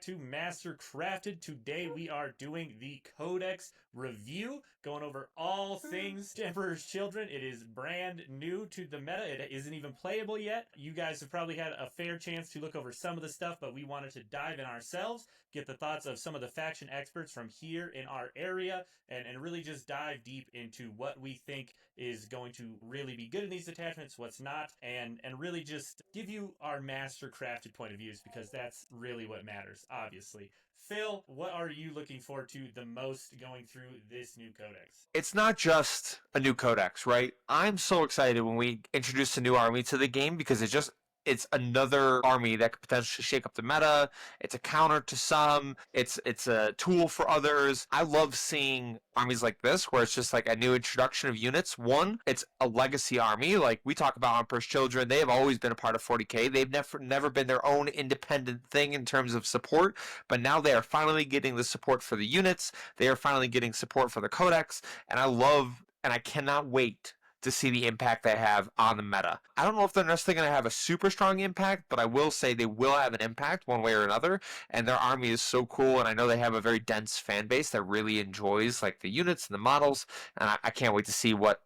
to Master Crafted. Today we are doing the Codex review, going over all things Emperor's Children. It is brand new to the meta. It isn't even playable yet. You guys have probably had a fair chance to look over some of the stuff, but we wanted to dive in ourselves, get the thoughts of some of the faction experts from here in our area, and really just dive deep into what we think is going to really be good in these detachments, what's not, and really just give you our Master Crafted point of views, because that's really what matters, obviously. Phil, what are you looking forward to the most going through this new codex? It's not just a new codex, right? I'm so excited when we introduce a new army to the game because it's another army that could potentially shake up the meta. It's a counter to some. It's a tool for others. I love seeing armies like this where it's just like a new introduction of units. One, it's a legacy army. Like we talk about Emperors Children, they have always been a part of 40K. They've never been their own independent thing in terms of support, but now they are finally getting the support for the units. They are finally getting support for the codex, and I cannot wait to see the impact they have on the meta. I don't know if they're necessarily going to have a super strong impact, but I will say they will have an impact one way or another, and their army is so cool, and I know they have a very dense fan base that really enjoys like the units and the models, and I can't wait to see what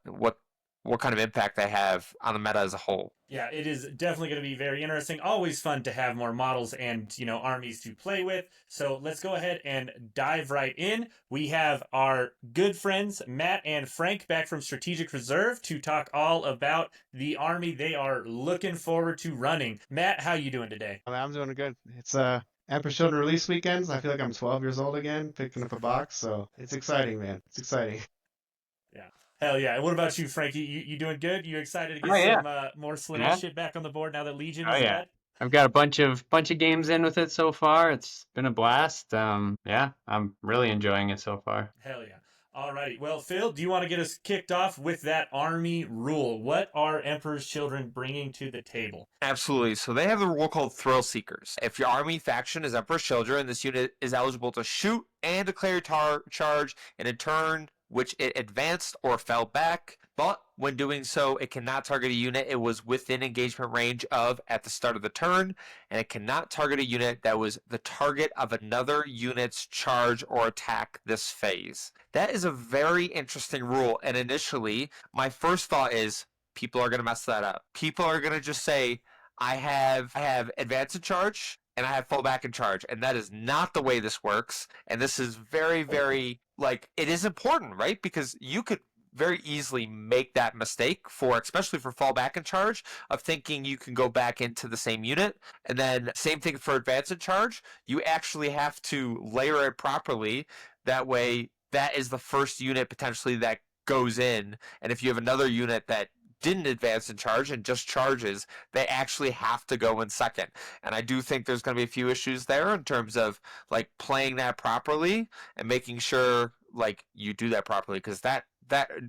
kind of impact they have on the meta as a whole. Yeah, it is definitely going to be very interesting. Always fun to have more models and, armies to play with. So let's go ahead and dive right in. We have our good friends, Matt and Frank, back from Strategic Reserve to talk all about the army they are looking forward to running. Matt, how you doing today? I'm doing good. It's Emperors Children release weekends. I feel like I'm 12 years old again, picking up a box, so it's exciting, man. It's exciting. Yeah. Hell yeah. And what about you, Frankie? You doing good? You excited to Oh get yeah, some more Slanesh yeah. shit back on the board now that Legion Oh is yeah. dead? I've got a bunch of games in with it so far. It's been a blast. Yeah, I'm really enjoying it so far. Hell yeah. Alrighty. Well, Phil, do you want to get us kicked off with that army rule? What are Emperor's Children bringing to the table? Absolutely. So they have the rule called Thrill Seekers. If your army faction is Emperor's Children, this unit is eligible to shoot and declare charge in a turn which it advanced or fell back, but when doing so, it cannot target a unit it was within engagement range of at the start of the turn, and it cannot target a unit that was the target of another unit's charge or attack this phase. That is a very interesting rule, and initially, my first thought is, people are going to mess that up. People are going to just say, I have advance in charge, and I have fall back in charge, and that is not the way this works. And this is very, very, it is important, right? Because you could very easily make that mistake especially for fall back in charge, of thinking you can go back into the same unit. And then same thing for advance in charge. You actually have to layer it properly. That way, that is the first unit potentially that goes in. And if you have another unit that didn't advance in charge and just charges, they actually have to go in second. And I do think there's going to be a few issues there in terms of playing that properly and making sure you do that properly, because that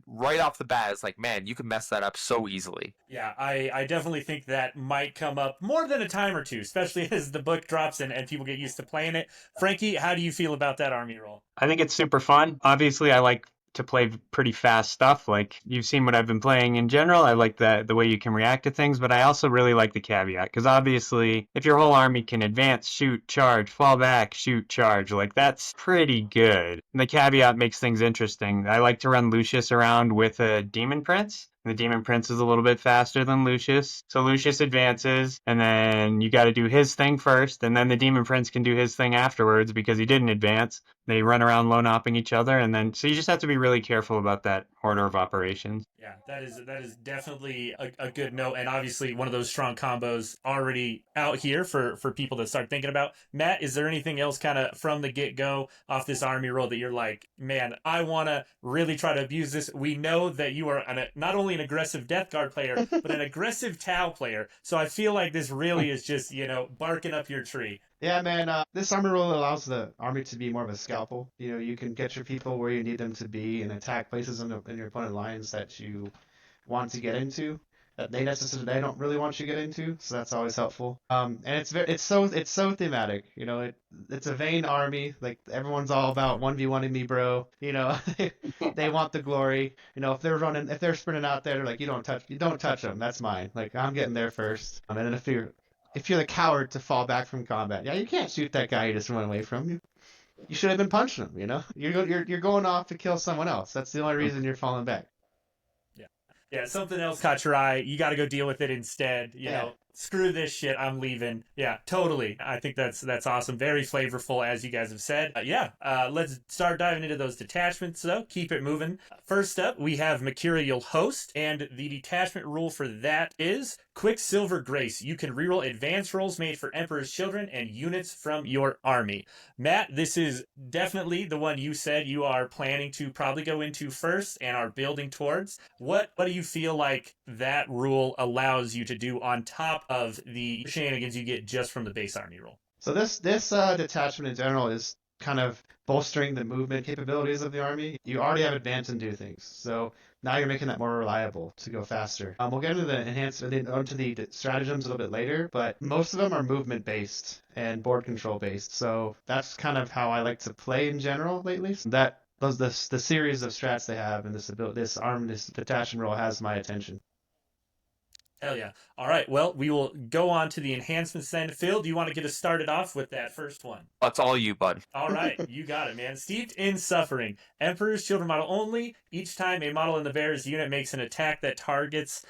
right off the bat is man, you can mess that up so easily. Yeah, I definitely think that might come up more than a time or two, especially as the book drops and people get used to playing it. Frankie, how do you feel about that army roll? I think it's super fun. Obviously, I like to play pretty fast stuff. Like you've seen what I've been playing in general. I like the way you can react to things, but I also really like the caveat, because obviously if your whole army can advance, shoot, charge, fall back, shoot, charge, that's pretty good. And the caveat makes things interesting. I like to run Lucius around with a Demon Prince. The Demon Prince is a little bit faster than Lucius. So Lucius advances, and then you got to do his thing first, and then the Demon Prince can do his thing afterwards because he didn't advance. They run around low-nopping each other, and then so you just have to be really careful about that order of operations. Yeah, that is definitely a good note, and obviously one of those strong combos already out here for people to start thinking about. Matt, is there anything else kind of from the get-go off this army roll that you're like, man, I want to really try to abuse this? We know that you are not only an aggressive Death Guard player, but an aggressive Tau player, so I feel like this really is just, barking up your tree. Yeah, man. This army rule allows the army to be more of a scalpel. You can get your people where you need them to be and attack places in your opponent lines that you want to get into, that they don't really want you to get into. So that's always helpful. And it's so thematic. It's a vain army. Everyone's all about 1v1ing me, bro. They want the glory. If they're sprinting out there, they're like, you don't touch them. That's mine. I'm getting there first. And then if you're if you're the coward to fall back from combat. Yeah, you can't shoot that guy you just run away from. You should have been punching him. You know, you're going off to kill someone else. That's the only reason you're falling back. Yeah, something else caught your eye. You got to go deal with it instead. You Yeah. know, screw this shit. I'm leaving. Yeah, totally. I think that's awesome. Very flavorful, as you guys have said. Let's start diving into those detachments, though. Keep it moving. First up, we have Mercurial Host, and the detachment rule for that is Quicksilver Grace. You can reroll advanced rolls made for Emperor's Children and units from your army. Matt, this is definitely the one you said you are planning to probably go into first and are building towards. What do you feel like that rule allows you to do on top of the shenanigans you get just from the base army rule? So this detachment in general is kind of bolstering the movement capabilities of the army. You already have advance and do things, so now you're making that more reliable to go faster. We'll get into the onto the stratagems a little bit later, but most of them are movement based and board control based. So that's kind of how I like to play in general lately. So the series of strats they have and this detachment role has my attention. Hell yeah. All right, well, we will go on to the enhancements then. Phil, do you want to get us started off with that first one? That's all you, bud. All right, you got it, man. Steeped in Suffering. Emperor's Children model only. Each time a model in the bear's unit makes an attack that targets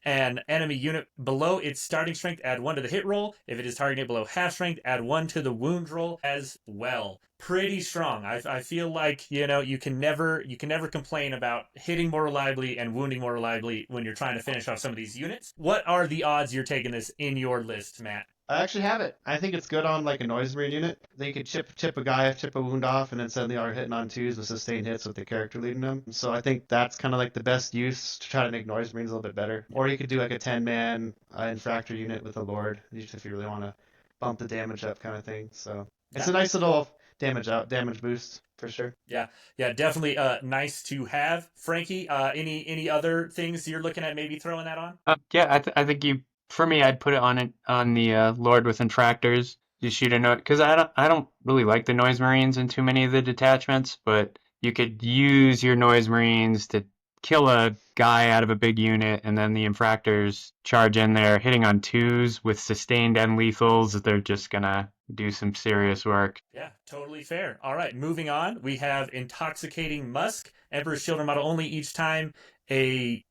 an enemy unit below its starting strength, add 1 to the hit roll. If it is targeted below half strength, add 1 to the wound roll as well. Pretty strong. I feel like, you can never complain about hitting more reliably and wounding more reliably when you're trying to finish off some of these units. What are the odds you're taking this in your list, Matt? I actually have it. I think it's good on like a noise marine unit. They could chip a wound off, and then suddenly are hitting on 2s with sustained hits with the character leading them. So I think that's kind of like the best use to try to make noise marines a little bit better. Or you could do like a 10-man infractor unit with a lord, if you really want to bump the damage up kind of thing. So it's a nice little damage boost for sure. Yeah, definitely nice to have. Frankie, any other things you're looking at maybe throwing that on? I think for me, I'd put it on the Lord with Infractors. You shoot a note because I don't really like the Noise Marines in too many of the detachments, but you could use your Noise Marines to kill a guy out of a big unit, and then the Infractors charge in there, hitting on 2s with sustained and lethals. They're just gonna do some serious work. Yeah, totally fair. All right, moving on. We have Intoxicating Musk. Emperor's Children model only. Each time a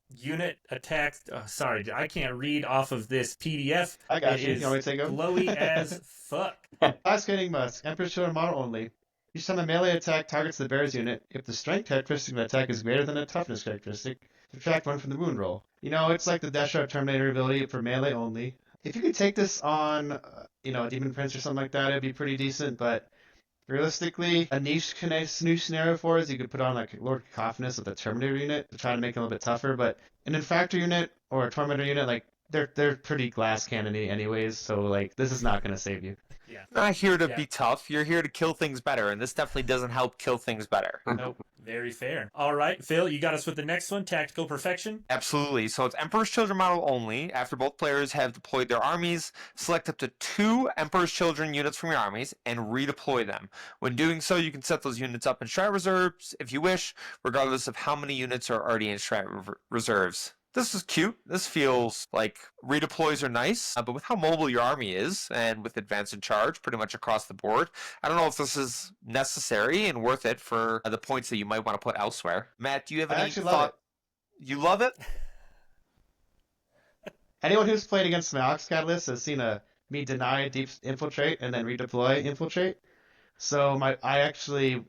unit attacks. Sorry, I can't read off of this PDF. I got it you. Is You want me to take them? glowy as fuck. Intoxicating Musk. Emperor's Children model only. Each time a melee attack targets the bear's unit, if the strength characteristic of the attack is greater than the toughness characteristic, subtract 1 from the wound roll. It's like the Death Sharp Terminator ability for melee only. If you could take this on, a Demon Prince or something like that, it'd be pretty decent, but realistically, a niche scenario for is you could put on like Lord Cacophonous with a Terminator unit to try to make it a little bit tougher, but an Infractor unit or a Tormentor unit, like, they're pretty glass cannony anyways, so like this is not going to save you. Yeah. Not here to be tough. You're here to kill things better, and this definitely doesn't help kill things better. Nope. Very fair. All right, Phil, you got us with the next one, Tactical Perfection. Absolutely. So it's Emperor's Children model only. After both players have deployed their armies, select up to 2 Emperor's Children units from your armies and redeploy them. When doing so, you can set those units up in strat reserves if you wish, regardless of how many units are already in strat reserves. This is cute. This feels like redeploys are nice, but with how mobile your army is, and with advance and charge pretty much across the board, I don't know if this is necessary and worth it for the points that you might want to put elsewhere. Matt, do you have any actually love thought? You love it? Anyone who's played against my Ox Catalyst has seen me deny deep infiltrate and then redeploy infiltrate. So I actually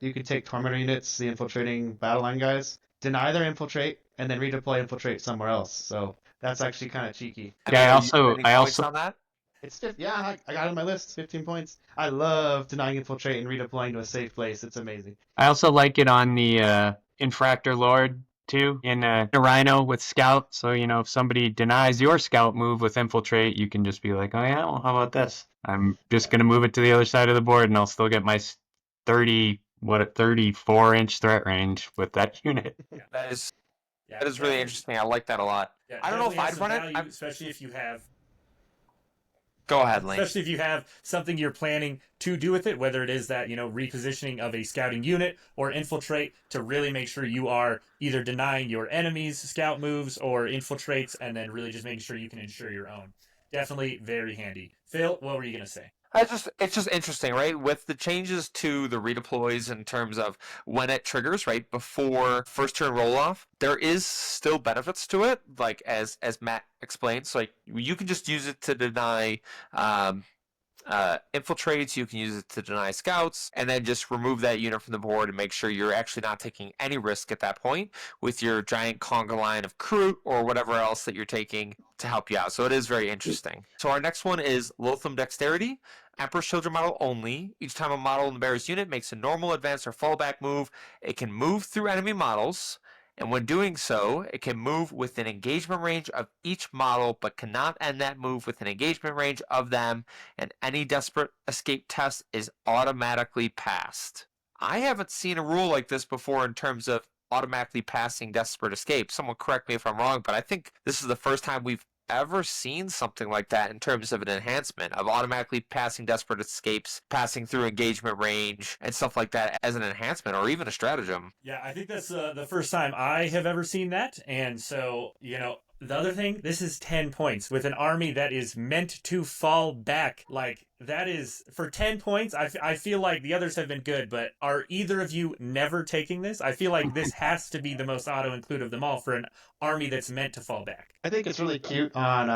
you could take Tormentor units, the infiltrating battle line guys, deny their infiltrate, and then redeploy infiltrate somewhere else. So that's actually kind of cheeky. Yeah, I also on that. It's I got it on my list. 15 points. I love denying infiltrate and redeploying to a safe place. It's amazing. I also like it on the Infractor Lord too, in a Rhino with Scout. So if somebody denies your Scout move with infiltrate, you can just be like, oh yeah, well, how about this? I'm just gonna move it to the other side of the board, and I'll still get my 34-inch threat range with that unit. That is really interesting. I like that a lot. Yeah, I don't know if definitely I'd has run some it. value, especially if you have. Go ahead, Lane. Especially if you have something you're planning to do with it, whether it is that, repositioning of a scouting unit or infiltrate, to really make sure you are either denying your enemies scout moves or infiltrates, and then really just making sure you can ensure your own. Definitely very handy. Phil, what were you going to say? It's just interesting, right? With the changes to the redeploys in terms of when it triggers, right, before first turn roll off, there is still benefits to it, like as Matt explained. So like you can just use it to deny um, infiltrates, you can use it to deny scouts, and then just remove that unit from the board and make sure you're actually not taking any risk at that point with your giant conga line of crew or whatever else that you're taking to help you out. So it is very interesting. So our next one is Lotham Dexterity. Emperor's Children model only. Each time a model in the bearer's unit makes a normal advance or fallback move, it can move through enemy models. And when doing so, it can move within engagement range of each model, but cannot end that move within engagement range of them, and any desperate escape test is automatically passed. I haven't seen a rule like this before in terms of automatically passing desperate escape. Someone correct me if I'm wrong, but I think this is the first time we've ever seen something like that in terms of an enhancement of automatically passing desperate escapes, passing through engagement range, and stuff like that as an enhancement or even a stratagem. Yeah, I think that's the first time I have ever seen that. And so, the other thing, this is 10 points with an army that is meant to fall back. Like, that is, for 10 points, I feel like the others have been good, but are either of you never taking this? I feel like this has to be the most auto-include of them all for an army that's meant to fall back. I think it's really cute on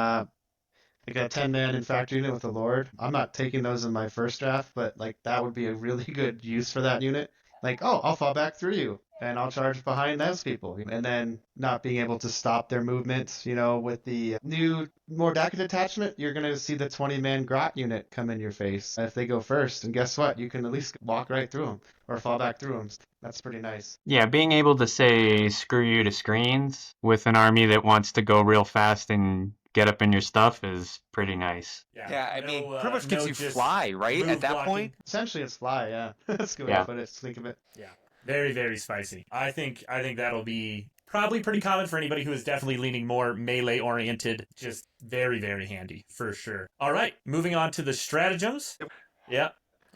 like a 10-man in factory unit with the Lord. I'm not taking those in my first draft, but like that would be a really good use for that unit. Like, oh, I'll fall back through you and I'll charge behind those people. And then not being able to stop their movements, with the new Mordaka detachment, you're going to see the 20-man Grot unit come in your face if they go first. And guess what? You can at least walk right through them or fall back through them. That's pretty nice. Yeah, being able to say screw you to screens with an army that wants to go real fast and get up in your stuff is pretty nice. Yeah, I mean, pretty much gives you fly, right? At that point? Essentially, it's fly, yeah. That's a good way to put it. Think of it. Yeah, very, very spicy. I think that'll be probably pretty common for anybody who is definitely leaning more melee-oriented. Just very, very handy, for sure. All right, moving on to the stratagems. Yeah.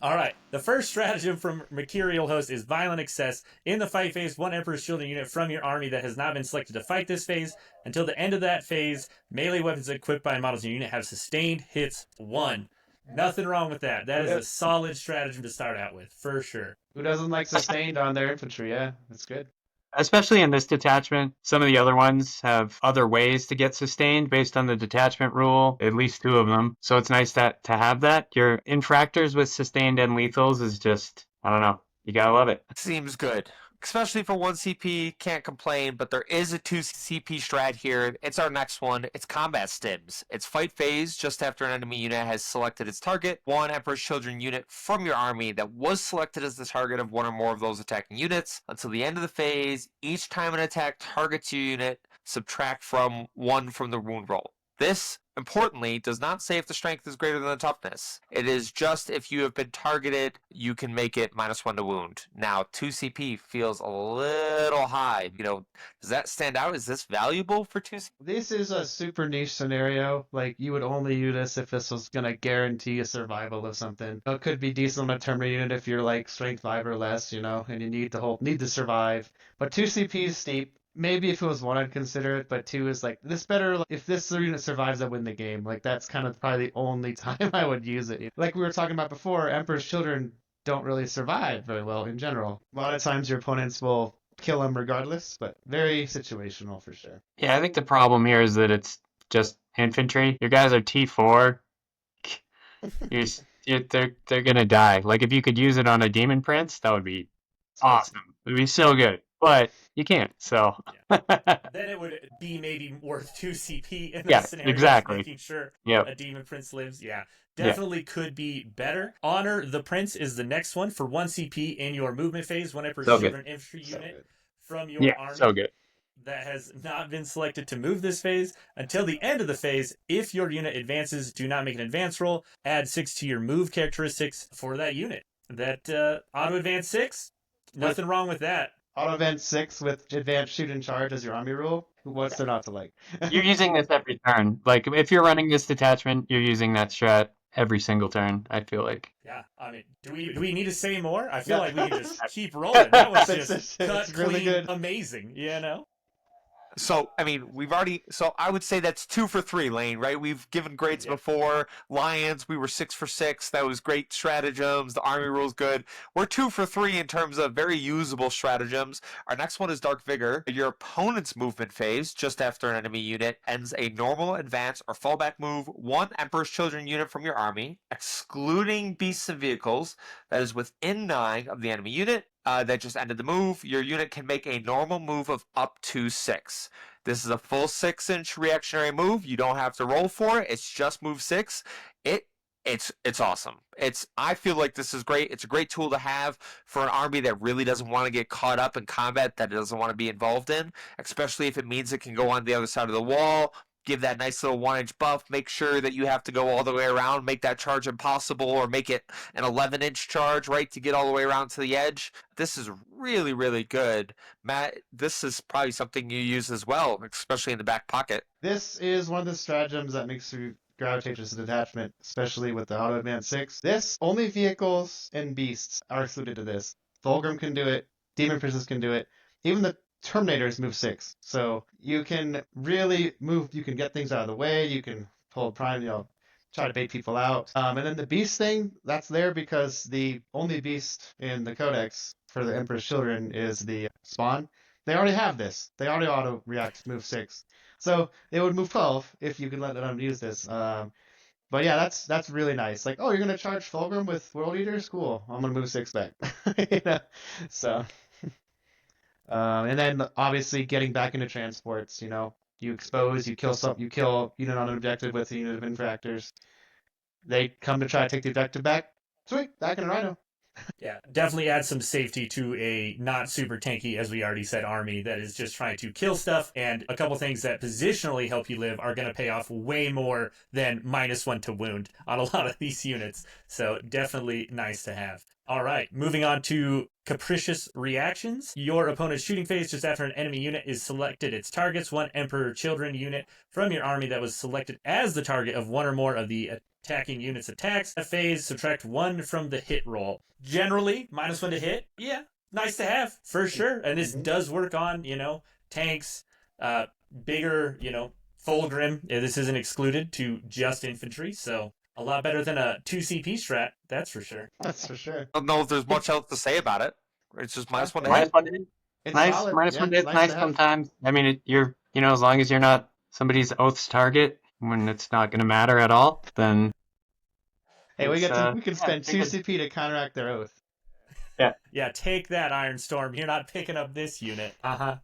All right, the first stratagem from Mercurial Host is Violent Excess. In the fight phase, one Emperor's Children unit from your army that has not been selected to fight this phase. Until the end of that phase, melee weapons equipped by models in your unit have sustained hits 1. Nothing wrong with that. That is a solid stratagem to start out with, for sure. Who doesn't like sustained on their infantry? Yeah, that's good. Especially in this detachment, some of the other ones have other ways to get sustained based on the detachment rule, at least 2 of them. So it's nice to have that. Your infractors with sustained and lethals is just, I don't know, you gotta love it. Seems good. Especially for 1 CP, can't complain, but there is a 2 CP strat here. It's our next one. It's Combat Stims. It's fight phase just after an enemy unit has selected its target. One Emperor's Children unit from your army that was selected as the target of one or more of those attacking units. Until the end of the phase, each time an attack targets your unit, subtract from 1 from the wound roll. This, importantly, does not say if the strength is greater than the toughness. It is just if you have been targeted, you can make it -1 to wound. Now, 2 CP feels a little high. Does that stand out? Is this valuable for 2 CP? This is a super niche scenario. Like, you would only use this if this was going to guarantee a survival of something. It could be decent on a Terminator unit if you're like strength 5 or less, and you need to survive. But 2 CP is steep. Maybe if it was 1, I'd consider it, but 2 is like, this better, if this unit survives, I win the game. Like, that's kind of probably the only time I would use it. Like we were talking about before, Emperor's Children don't really survive very well in general. A lot of times your opponents will kill them regardless, but very situational for sure. Yeah, I think the problem here is that it's just infantry. Your guys are T4. They're gonna die. Like, if you could use it on a Demon Prince, that would be awesome. It would be so good. But you can't, so. Then it would be maybe worth 2 CP in this scenario. Exactly. Making sure a Demon Prince lives. Yeah, definitely could be better. Honor the Prince is the next one for 1 CP in your movement phase. One Emperor's Children infantry unit from your army so good. that has not been selected to move this phase. Until the end of the phase, if your unit advances, do not make an advance roll. Add 6 to your move characteristics for that unit. That auto advance 6, nothing wrong with that. Auto advance 6 with advanced shoot and charge as your army rule. What's there not to like? You're using this every turn. Like if you're running this detachment, you're using that strat every single turn. I feel like. Yeah, I mean, do we need to say more? I feel Yeah. like we can just keep rolling. That was just It's cut, really clean, good. amazing. You know? So, I mean, so I would say that's 2 for 3, Lane, right? We've given grades Yeah. before. Lions, we were 6 for 6. That was great stratagems. The army rule's good. We're 2 for 3 in terms of very usable stratagems. Our next one is Dark Vigor. Your opponent's movement phase, just after an enemy unit, ends a normal, advance, or fallback move, one Emperor's Children unit from your army, excluding beasts and vehicles, that is within 9 of the enemy unit. That just ended the move. Your unit can make a normal move of up to 6. This is a full 6-inch reactionary move. You don't have to roll for it. It's just move 6. It it's awesome. I feel like this is great. It's a great tool to have for an army that really doesn't want to get caught up in combat, that it doesn't want to be involved in, especially if it means it can go on the other side of the wall, give that nice little 1-inch buff, make sure that you have to go all the way around, make that charge impossible, or make it an 11-inch charge, right, to get all the way around to the edge. This is really, really good. Matt, this is probably something you use as well, especially in the back pocket. This is one of the stratagems that makes you gravitate to detachment, especially with the auto advance 6. This, only vehicles and beasts are excluded to this. Fulgrim can do it, Demon Princess can do it, even the Terminators move 6. So you can really move, you can get things out of the way, you can hold prime, try to bait people out. And then the beast thing, that's there because the only beast in the Codex for the Emperor's Children is the spawn. They already have this. They already auto react move 6. So they would move 12 if you could let them use this. But yeah, that's really nice. Like, oh, you're gonna charge Fulgrim with World Eaters? Cool. I'm gonna move 6 back. You know? So, and then obviously getting back into transports. You expose, you kill unit on an objective with a unit of infractors. They come to try to take the objective back. Sweet, back in a Rhino. Yeah, definitely add some safety to a not super tanky, as we already said, army that is just trying to kill stuff. And a couple things that positionally help you live are going to pay off way more than -1 to wound on a lot of these units. So definitely nice to have. All right, moving on to capricious reactions. Your opponent's shooting phase just after an enemy unit is selected its targets. One Emperor Children unit from your army that was selected as the target of one or more of the attacking unit's attacks. A phase, subtract 1 from the hit roll. Generally, -1 to hit. Yeah, nice to have, for sure. And this does work on, tanks, bigger, Fulgrim. This isn't excluded to just infantry, so a lot better than a 2 CP strat, that's for sure. That's for sure. I don't know if there's much else to say about it. It's just -1 to Minus hit. one to hit. It's Nice. solid. Minus Yeah, one to it's hit's nice nice to have. sometimes. I mean, you're as long as you're not somebody's oath's target when it's not going to matter at all, then Hey, we can yeah, spend pretty 2 good. CP to counteract their oath. Yeah, take that, Iron Storm. You're not picking up this unit.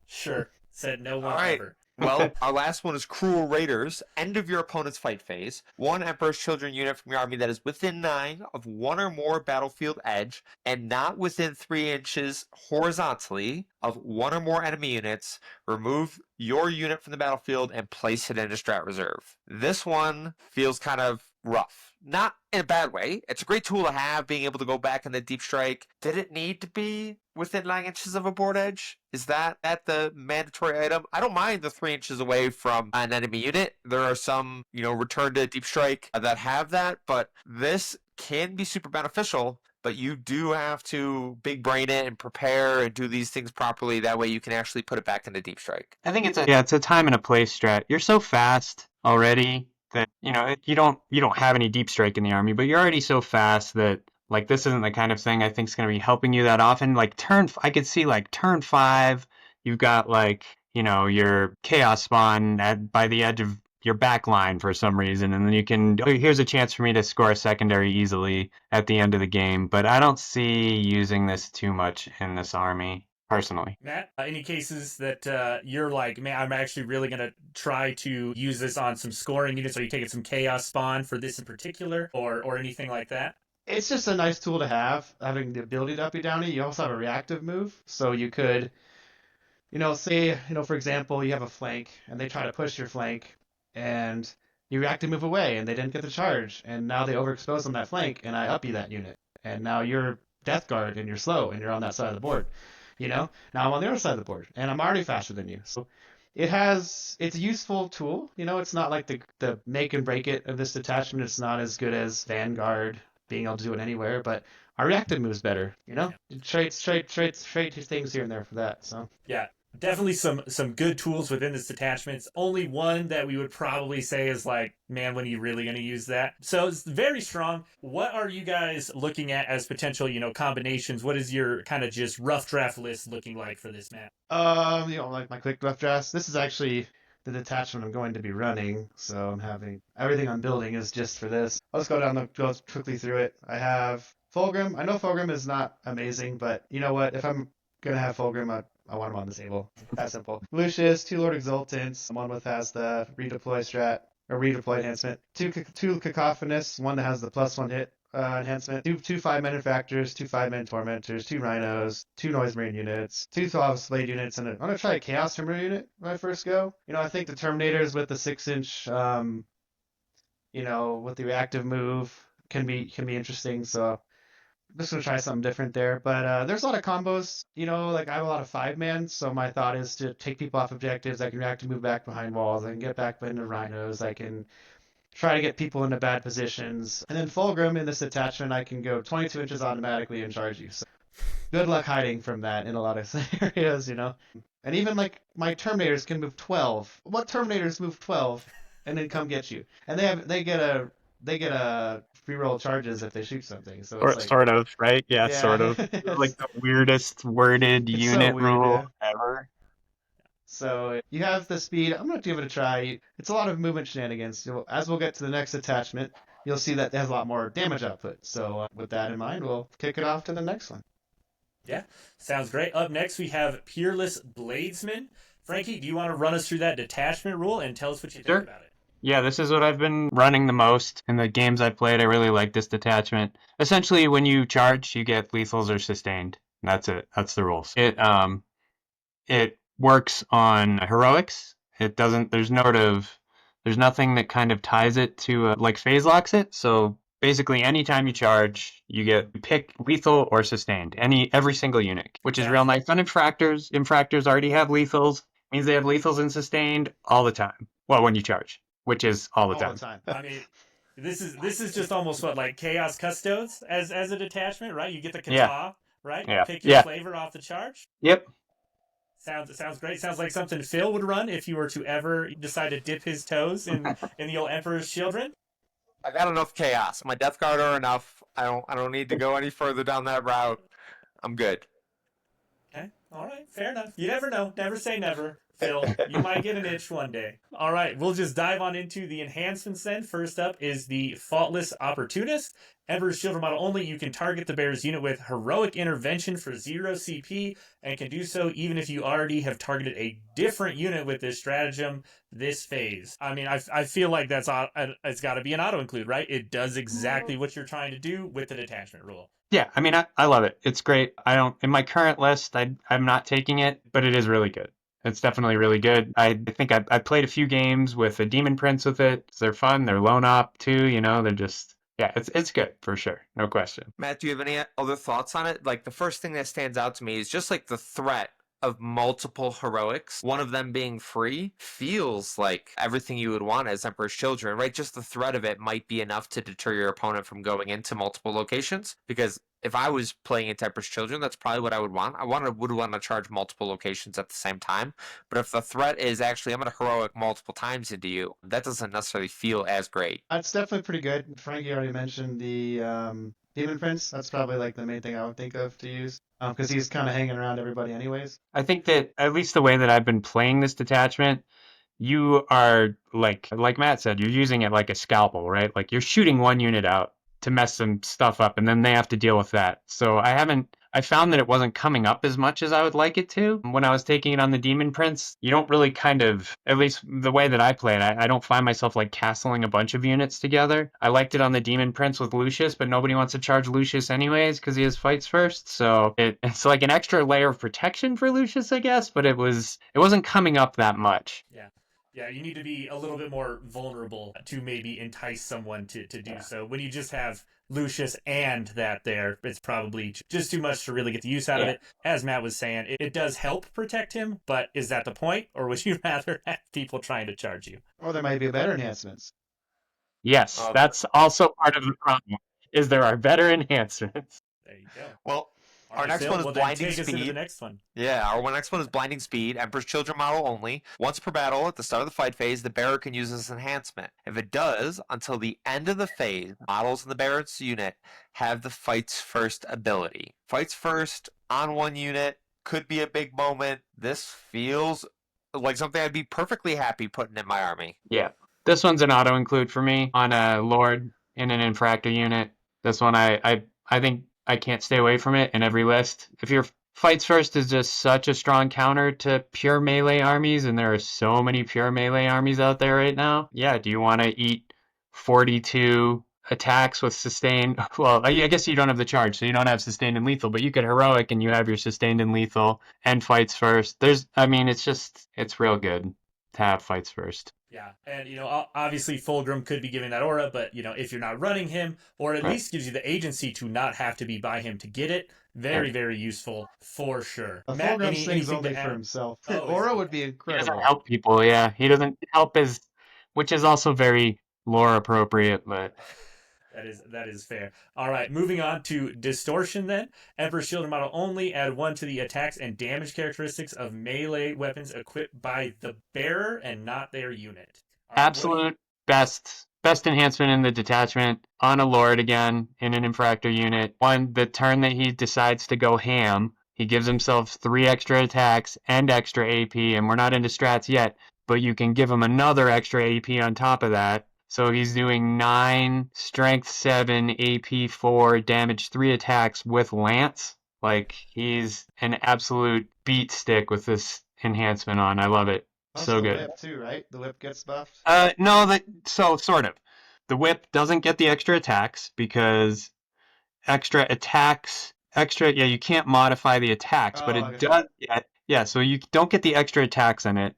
Sure. Said no one All right. ever. Well, our last one is Cruel Raiders. End of your opponent's fight phase. One Emperor's Children unit from your army that is within 9 of one or more battlefield edge and not within 3 inches horizontally of one or more enemy units. Remove your unit from the battlefield and place it in a strat reserve. This one feels kind of rough. Not in a bad way. It's a great tool to have, being able to go back in the deep strike. Did it need to be within 9 inches of a board edge? Is that the mandatory item? I don't mind the 3 inches away from an enemy unit. There are some, return to deep strike that have that, but this can be super beneficial. But you do have to big brain it and prepare and do these things properly. That way you can actually put it back into deep strike. I think it's a time and a place strat. You're so fast already that you don't have any deep strike in the army, but you're already so fast that like this isn't the kind of thing I think is going to be helping you that often. Like I could see like turn 5, you've got like your chaos spawn by the edge of your back line for some reason, and then here's a chance for me to score a secondary easily at the end of the game. But I don't see using this too much in this army personally. Matt, any cases that you're like, man, I'm actually really going to try to use this on some scoring units? Are you taking some chaos spawn for this in particular or anything like that? It's just a nice tool to have, having the ability to up you downy. You also have a reactive move, so you could, say, for example, you have a flank and they try to push your flank, and you reactive move away and they didn't get the charge, and now they overexpose on that flank, and I up you that unit, and now you're Death Guard and you're slow and you're on that side of the board. Now I'm on the other side of the board and I'm already faster than you. So It's a useful tool. It's not like the make and break it of this detachment. It's not as good as Vanguard being able to do it anywhere, but our reactive move's better. Straight things here and there for that. So Yeah, definitely some good tools within this detachments. Only one that we would probably say is like, man, when are you really going to use that? So it's very strong. What are you guys looking at as potential, combinations? What is your kind of just rough draft list looking like for this map? like my quick rough drafts. This is actually the detachment I'm going to be running, so I'm having everything I'm building is just for this. I'll just go quickly through it. I have Fulgrim. I know Fulgrim is not amazing, but you know what? If I'm gonna have Fulgrim, I want him on the table. That simple. Lucius, two Lord Exultants. One with has the redeploy strat or redeploy enhancement. Two Cacophonous. One that has the +1 hit enhancement. Two 5-man factors, two 5-man tormentors, two rhinos, two noise marine units, two Thalamus blade units, and I'm gonna try a chaos terminator unit when I first go. I think the terminators with the 6-inch, with the reactive move can be interesting. So I'm just gonna try something different there. But there's a lot of combos. Like I have a lot of 5-man, so my thought is to take people off objectives. I can react to move back behind walls. I can get back into rhinos. I can try to get people into bad positions. And then Fulgrim in this attachment, I can go 22 inches automatically and charge you. So good luck hiding from that in a lot of scenarios. And even like my Terminators can move 12. What Terminators move 12 and then come get you? And they get a free roll charges if they shoot something. So Or it's like, sort of, right? Yeah, sort yeah, of. Like the weirdest worded it's so unit weird. rule Yeah. ever. So you have the speed. I'm going to give it a try. It's a lot of movement shenanigans. As we'll get to the next attachment, you'll see that it has a lot more damage output. So with that in mind, we'll kick it off to the next one. Yeah, sounds great. Up next, we have Peerless Bladesmen. Frankie, do you want to run us through that detachment rule and tell us what you think Sure. about it? Yeah, this is what I've been running the most in the games I've played. I really like this detachment. Essentially, when you charge, you get lethals or sustained. That's it. That's the rules. It works on heroics. It doesn't. There's nothing that kind of ties it to like phase locks it. So basically, anytime you charge, you pick lethal or sustained. Every single unit, which is real nice. On infractors, already have lethals. Means they have lethals and sustained all the time. Well, when you charge, which is all the All time. the time. I mean, this is just almost what, like Chaos Custodes as a detachment, right? You get the kata, right? Yeah. Pick your flavor off the charge. Yep. Sounds great. Sounds like something Phil would run if you were to ever decide to dip his toes in the old Emperor's Children. I got enough chaos. My Death Guard are enough. I don't need to go any further down that route. I'm good. Okay. All right. Fair enough. You never know. Never say never. Phil, you might get an itch one day. All right, we'll just dive on into the enhancements then. First up is the Faultless Opportunist. Emperor's Children model only. You can target the bear's unit with Heroic Intervention for 0 CP and can do so even if you already have targeted a different unit with this stratagem this phase. I mean, I feel like it's got to be an auto-include, right? It does exactly what you're trying to do with the detachment rule. Yeah, I mean, I love it. It's great. In my current list, I'm not taking it, but it is really good. It's definitely really good. I think I played a few games with a Demon Prince with it. They're fun. They're lone op too. They're just, yeah, it's good for sure. No question. Matt, do you have any other thoughts on it? Like the first thing that stands out to me is just like the threat of multiple heroics, one of them being free, feels like everything you would want as Emperor's Children, right? Just the threat of it might be enough to deter your opponent from going into multiple locations. Because if I was playing into Emperor's Children, that's probably what I would want. Would want to charge multiple locations at the same time. But if the threat is actually I'm going to heroic multiple times into you, that doesn't necessarily feel as great. That's definitely pretty good. Frankie already mentioned the Demon Prince. That's probably like the main thing I would think of to use. Because he's kind of hanging around everybody anyways. I think that at least the way that I've been playing this detachment, you are like Matt said, you're using it like a scalpel, right? Like you're shooting one unit out to mess some stuff up and then they have to deal with that. So I found that it wasn't coming up as much as I would like it to. When I was taking it on the Demon Prince, you don't really at least the way that I play it, I don't find myself like castling a bunch of units together. I liked it on the Demon Prince with Lucius, but nobody wants to charge Lucius anyways because he has fights first. So it's like an extra layer of protection for Lucius, I guess, but it wasn't coming up that much. Yeah. Yeah, you need to be a little bit more vulnerable to maybe entice someone to do so. When you just have Lucius and that there, it's probably just too much to really get the use out of Yeah. it. As Matt was saying, it does help protect him, but is that the point? Or would you rather have people trying to charge you? Or there might be better enhancements. Yes, that's also part of the problem. Is there are better enhancements? There you go. Well, All our right, next Phil, one is well, then blinding take us into the speed. next one. Yeah, our next one is blinding speed. Emperor's Children model only. Once per battle, at the start of the fight phase, the bearer can use this enhancement. If it does, until the end of the phase, models in the bearer's unit have the fights first ability. Fights first on one unit could be a big moment. This feels like something I'd be perfectly happy putting in my army. Yeah. This one's an auto include for me on a Lord in an Infractor unit. This one I think I can't stay away from it in every list. If your fights first is just such a strong counter to pure melee armies, and there are so many pure melee armies out there right now, yeah, do you want to eat 42 attacks with sustained? Well, I guess you don't have the charge, so you don't have sustained and lethal, but you could heroic and you have your sustained and lethal and fights first. It's real good to have fights first. Yeah, and obviously Fulgrim could be giving that aura, but if you're not running him, or at Right. least gives you the agency to not have to be by him to get it, very, very useful for sure. A Matt, Fulgrim sings anything only to for add? himself. Oh, Aura would be He doesn't incredible. help people, yeah. He doesn't help which is also very lore appropriate, but That is fair. All right, moving on to Distortion then. Emperor's Children model only. Add 1 to the attacks and damage characteristics of melee weapons equipped by the bearer and not their unit. All right, absolute best enhancement in the detachment on a Lord again in an Infractor unit. The turn that he decides to go ham, he gives himself 3 extra attacks and extra AP, and we're not into strats yet, but you can give him another extra AP on top of that. So he's doing 9, strength 7, AP 4, damage 3 attacks with Lance. Like, he's an absolute beat stick with this enhancement on. I love it. Also So the good. whip too, right? The whip gets buffed. No, sort of. The whip doesn't get the extra attacks because yeah, you can't modify the attacks, but Oh, I it gotcha. does so you don't get the extra attacks in it.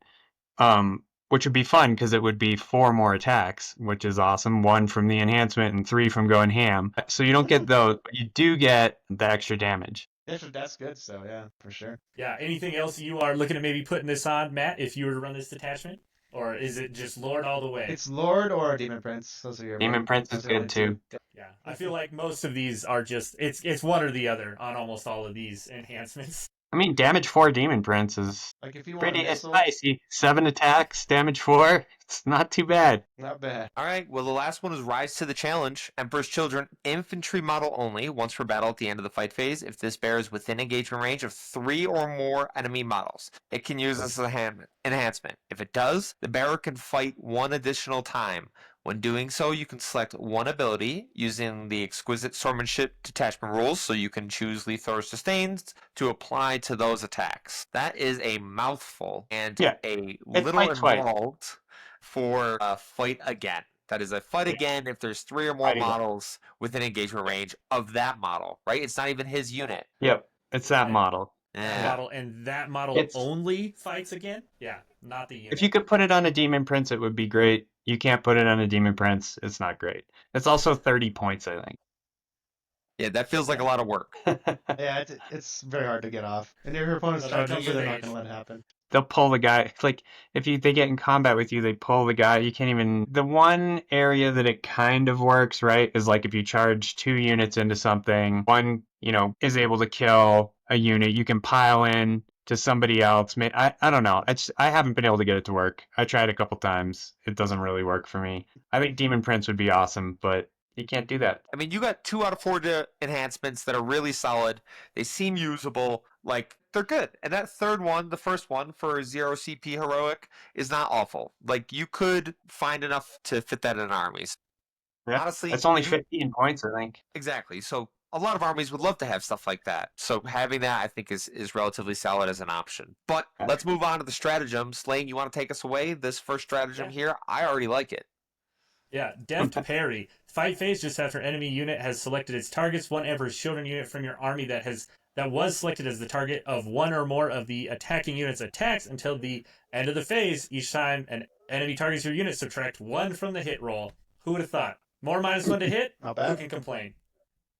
Which would be fun because it would be 4 more attacks, which is awesome. 1 from the enhancement and 3 from going ham. So you don't get those, but you do get the extra damage. That's good. So yeah, for sure. Yeah, anything else you are looking at maybe putting this on, Matt, if you were to run this detachment? Or is it just Lord all the way? It's Lord or Demon Prince. Those are your Demon Prince is those are the good too. Yeah, I feel like most of these are just, it's one or the other on almost all of these enhancements. I mean, damage 4 Demon Prince is Like if you want a it's missile, nice. 7 attacks, damage 4. It's not too bad. not bad. All right, well, the last one is Rise to the Challenge. Emperor's Children infantry model only, once per battle at the end of the fight phase. If this bear is within engagement range of 3 or more enemy models, it can use this enhancement. If it does, the bearer can fight 1 additional time. When doing so, you can select 1 ability using the exquisite swordsmanship detachment rules, so you can choose lethal or sustained to apply to those attacks. That is a mouthful and a little fight twice. involved for a fight again. That is a fight again if there's 3 or more Fight again. models within engagement range of that model, right? It's not even his unit. Yep, it's that Right. model. Model, and that model only fights again? Yeah, not the unit. If you could put it on a Demon Prince, it would be great. You can't put it on a Demon Prince. It's not great. It's also 30 points, I think. Yeah, that feels like a lot of work. Yeah, it's very hard to get off. And if your opponent's No, that charging comes you, with they're not age. gonna let it happen. They'll pull the guy. Like, if they get in combat with you, they pull the guy. You can't even... The one area that it kind of works, right, is like if you charge 2 units into something, one, is able to kill a unit, you can pile in to somebody else. I don't know. I haven't been able to get it to work. I tried a couple times. It doesn't really work for me. I think Demon Prince would be awesome, but you can't do that. I mean, you got 2 out of 4 enhancements that are really solid. They seem usable. Like, they're good. And that third one, the first one for 0 CP heroic, is not awful. Like, you could find enough to fit that in armies. Yeah. Honestly, It's only 15 points, I think. Exactly. So a lot of armies would love to have stuff like that. So having that, I think, is relatively solid as an option. But let's move on to the stratagems. Lane, you want to take us away? This first stratagem here, I already like it. Yeah, deft parry. Fight phase just after enemy unit has selected its targets. 1 Emperor's Children unit from your army that was selected as the target of 1 or more of the attacking unit's attacks until the end of the phase. Each time an enemy targets your unit, subtract 1 from the hit roll. Who would have thought? More -1 to hit? Not Who bad. can complain?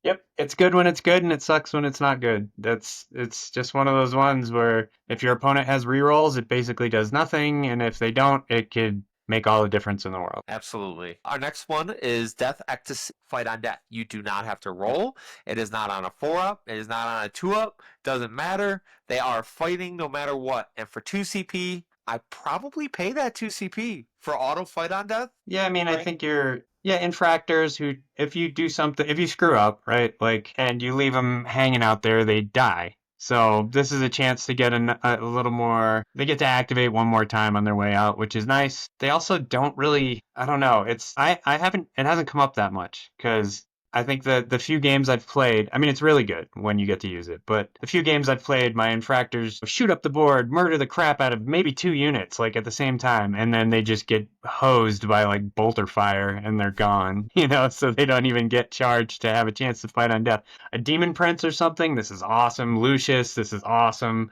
Yep, it's good when it's good, and it sucks when it's not good. It's just one of those ones where if your opponent has rerolls, it basically does nothing, and if they don't, it could make all the difference in the world. Absolutely. Our next one is Death Ecstasy, Fight on Death. You do not have to roll. It is not on a 4-up. It is not on a 2-up. Doesn't matter. They are fighting no matter what. And for 2 CP, I probably pay that 2 CP for auto Fight on Death. Yeah, I mean, I think infractors who, if you do something, if you screw up, right, like, and you leave them hanging out there, they die. So this is a chance to get a little more. They get to activate one more time on their way out, which is nice. They also don't really. I don't know. I haven't. It hasn't come up that much because I think the few games I've played, I mean, it's really good when you get to use it, but the few games I've played, my infractors shoot up the board, murder the crap out of maybe 2 units, like at the same time, and then they just get hosed by like bolter fire and they're gone, so they don't even get charged to have a chance to fight on death. A demon prince or something, this is awesome. Lucius, this is awesome.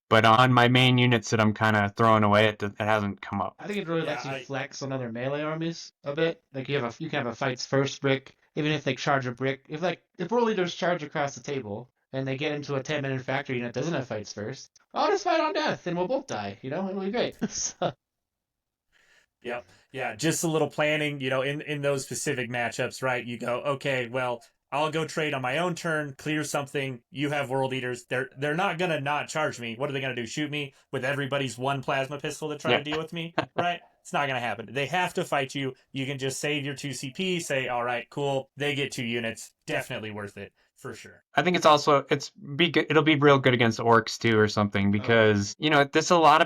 But on my main units that I'm kind of throwing away, it hasn't come up. I think it really lets you flex on other melee armies a bit. Like you can have a fights first brick, even if they charge a brick. If world leaders charge across the table and they get into a 10-minute factory unit that doesn't have fights first, I'll just fight on death and we'll both die. It'll be great. Yep. Yeah, just a little planning, in those specific matchups, right? You go, okay, well, I'll go trade on my own turn, clear something. You have world eaters. They're not gonna not charge me. What are they gonna do? Shoot me with everybody's one plasma pistol to try to deal with me? Right? It's not gonna happen. They have to fight you. You can just save your 2 CP, say, all right, cool. They get 2 units. Definitely worth it. For sure. I think it'll be real good against orcs too or something because there's a lot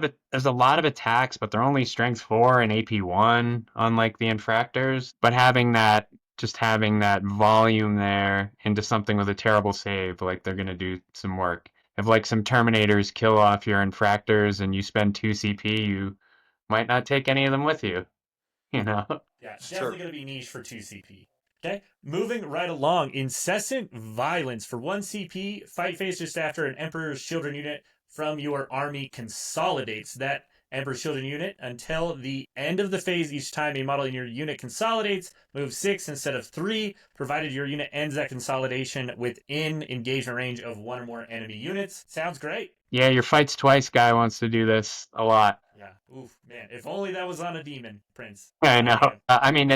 of attacks, but they're only strength 4 and AP 1 unlike the infractors. But having that volume there into something with a terrible save, like they're gonna do some work. If like some Terminators kill off your infractors and you spend 2 CP, you might not take any of them with you. Yeah, it's definitely gonna be niche for 2 CP. Okay, moving right along. Incessant Violence. For 1 CP, fight phase just after an Emperor's Children unit from your army consolidates. That Emperor's Children unit until the end of the phase. Each time a model in your unit consolidates, move 6 instead of 3, provided your unit ends that consolidation within engagement range of 1 or more enemy units. Sounds great. Yeah, your fights twice guy wants to do this a lot. Yeah. Oof, man. If only that was on a demon, Prince. I know. I mean,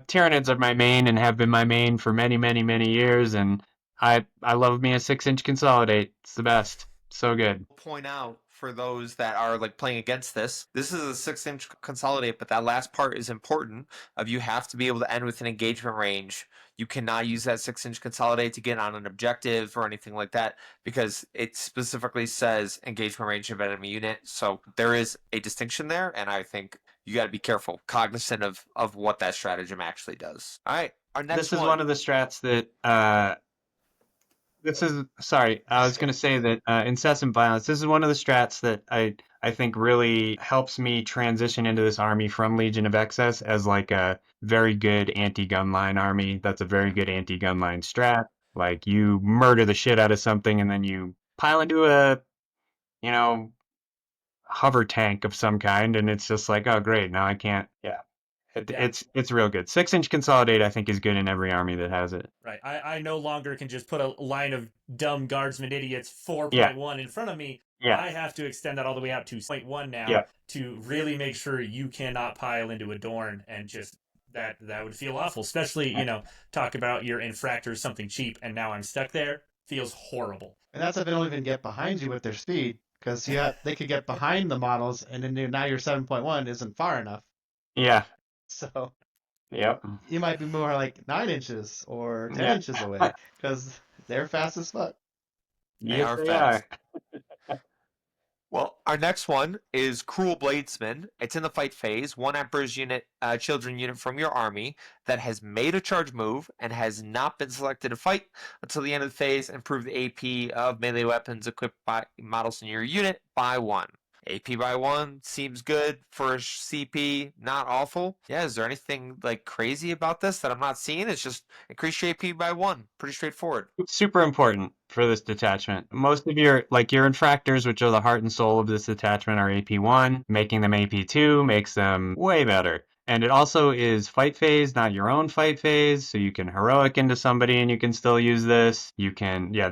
Tyranids are my main and have been my main for many, many, many years, and I love me a 6-inch consolidate. It's the best. So good. Point out for those that are like playing against this is a 6-inch consolidate, but that last part is important. You have to be able to end with an engagement range. You cannot use that 6-inch consolidate to get on an objective or anything like that because it specifically says engagement range of enemy unit. So there is a distinction there, and I think you got to be careful, cognizant of what that stratagem actually does. All right, our next This is one of the strats that I was going to say that Incessant Violence, this is one of the strats that I think really helps me transition into this army from Legion of Excess as like a very good anti-gun line army. That's a very good anti-gun line strat. Like you murder the shit out of something and then you pile into a, hover tank of some kind, and it's just like, oh great, now I can't. It's real good. 6-inch consolidate I think is good in every army that has it. Right. I no longer can just put a line of dumb guardsmen idiots 4.1 in front of me. I have to extend that all the way out to 0.1 now to really make sure you cannot pile into a Dorn, and just that would feel awful, especially talk about your infractor something cheap and now I'm stuck there. Feels horrible. And that's if they don't even get behind you with their speed. Because they could get behind the models, and then now your 7.1 isn't far enough. Yeah. So. Yep. You might be more like 9 inches or 10 inches away, because they're fast as fuck. They are fast. Well, our next one is Cruel Bladesman. It's in the fight phase. 1 Emperor's Children unit from your army that has made a charge move and has not been selected to fight until the end of the phase. Improve the AP of melee weapons equipped by models in your unit by 1. AP by 1 seems good for a CP, not awful. Yeah, is there anything like crazy about this that I'm not seeing? It's just increase your AP by 1. Pretty straightforward. It's super important for this detachment. Most of your infractors, which are the heart and soul of this detachment, are AP 1. Making them AP 2 makes them way better. And it also is fight phase, not your own fight phase. So you can heroic into somebody and you can still use this. You can, yeah,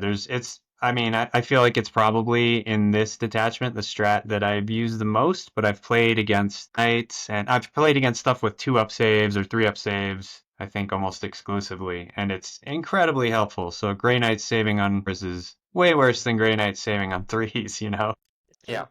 I mean, I feel like it's probably in this detachment, the strat that I've used the most, but I've played against knights and I've played against stuff with 2-up saves or 3-up saves, I think almost exclusively. And it's incredibly helpful. So Grey Knights saving on is way worse than Grey Knights saving on 3s, you know? Yeah.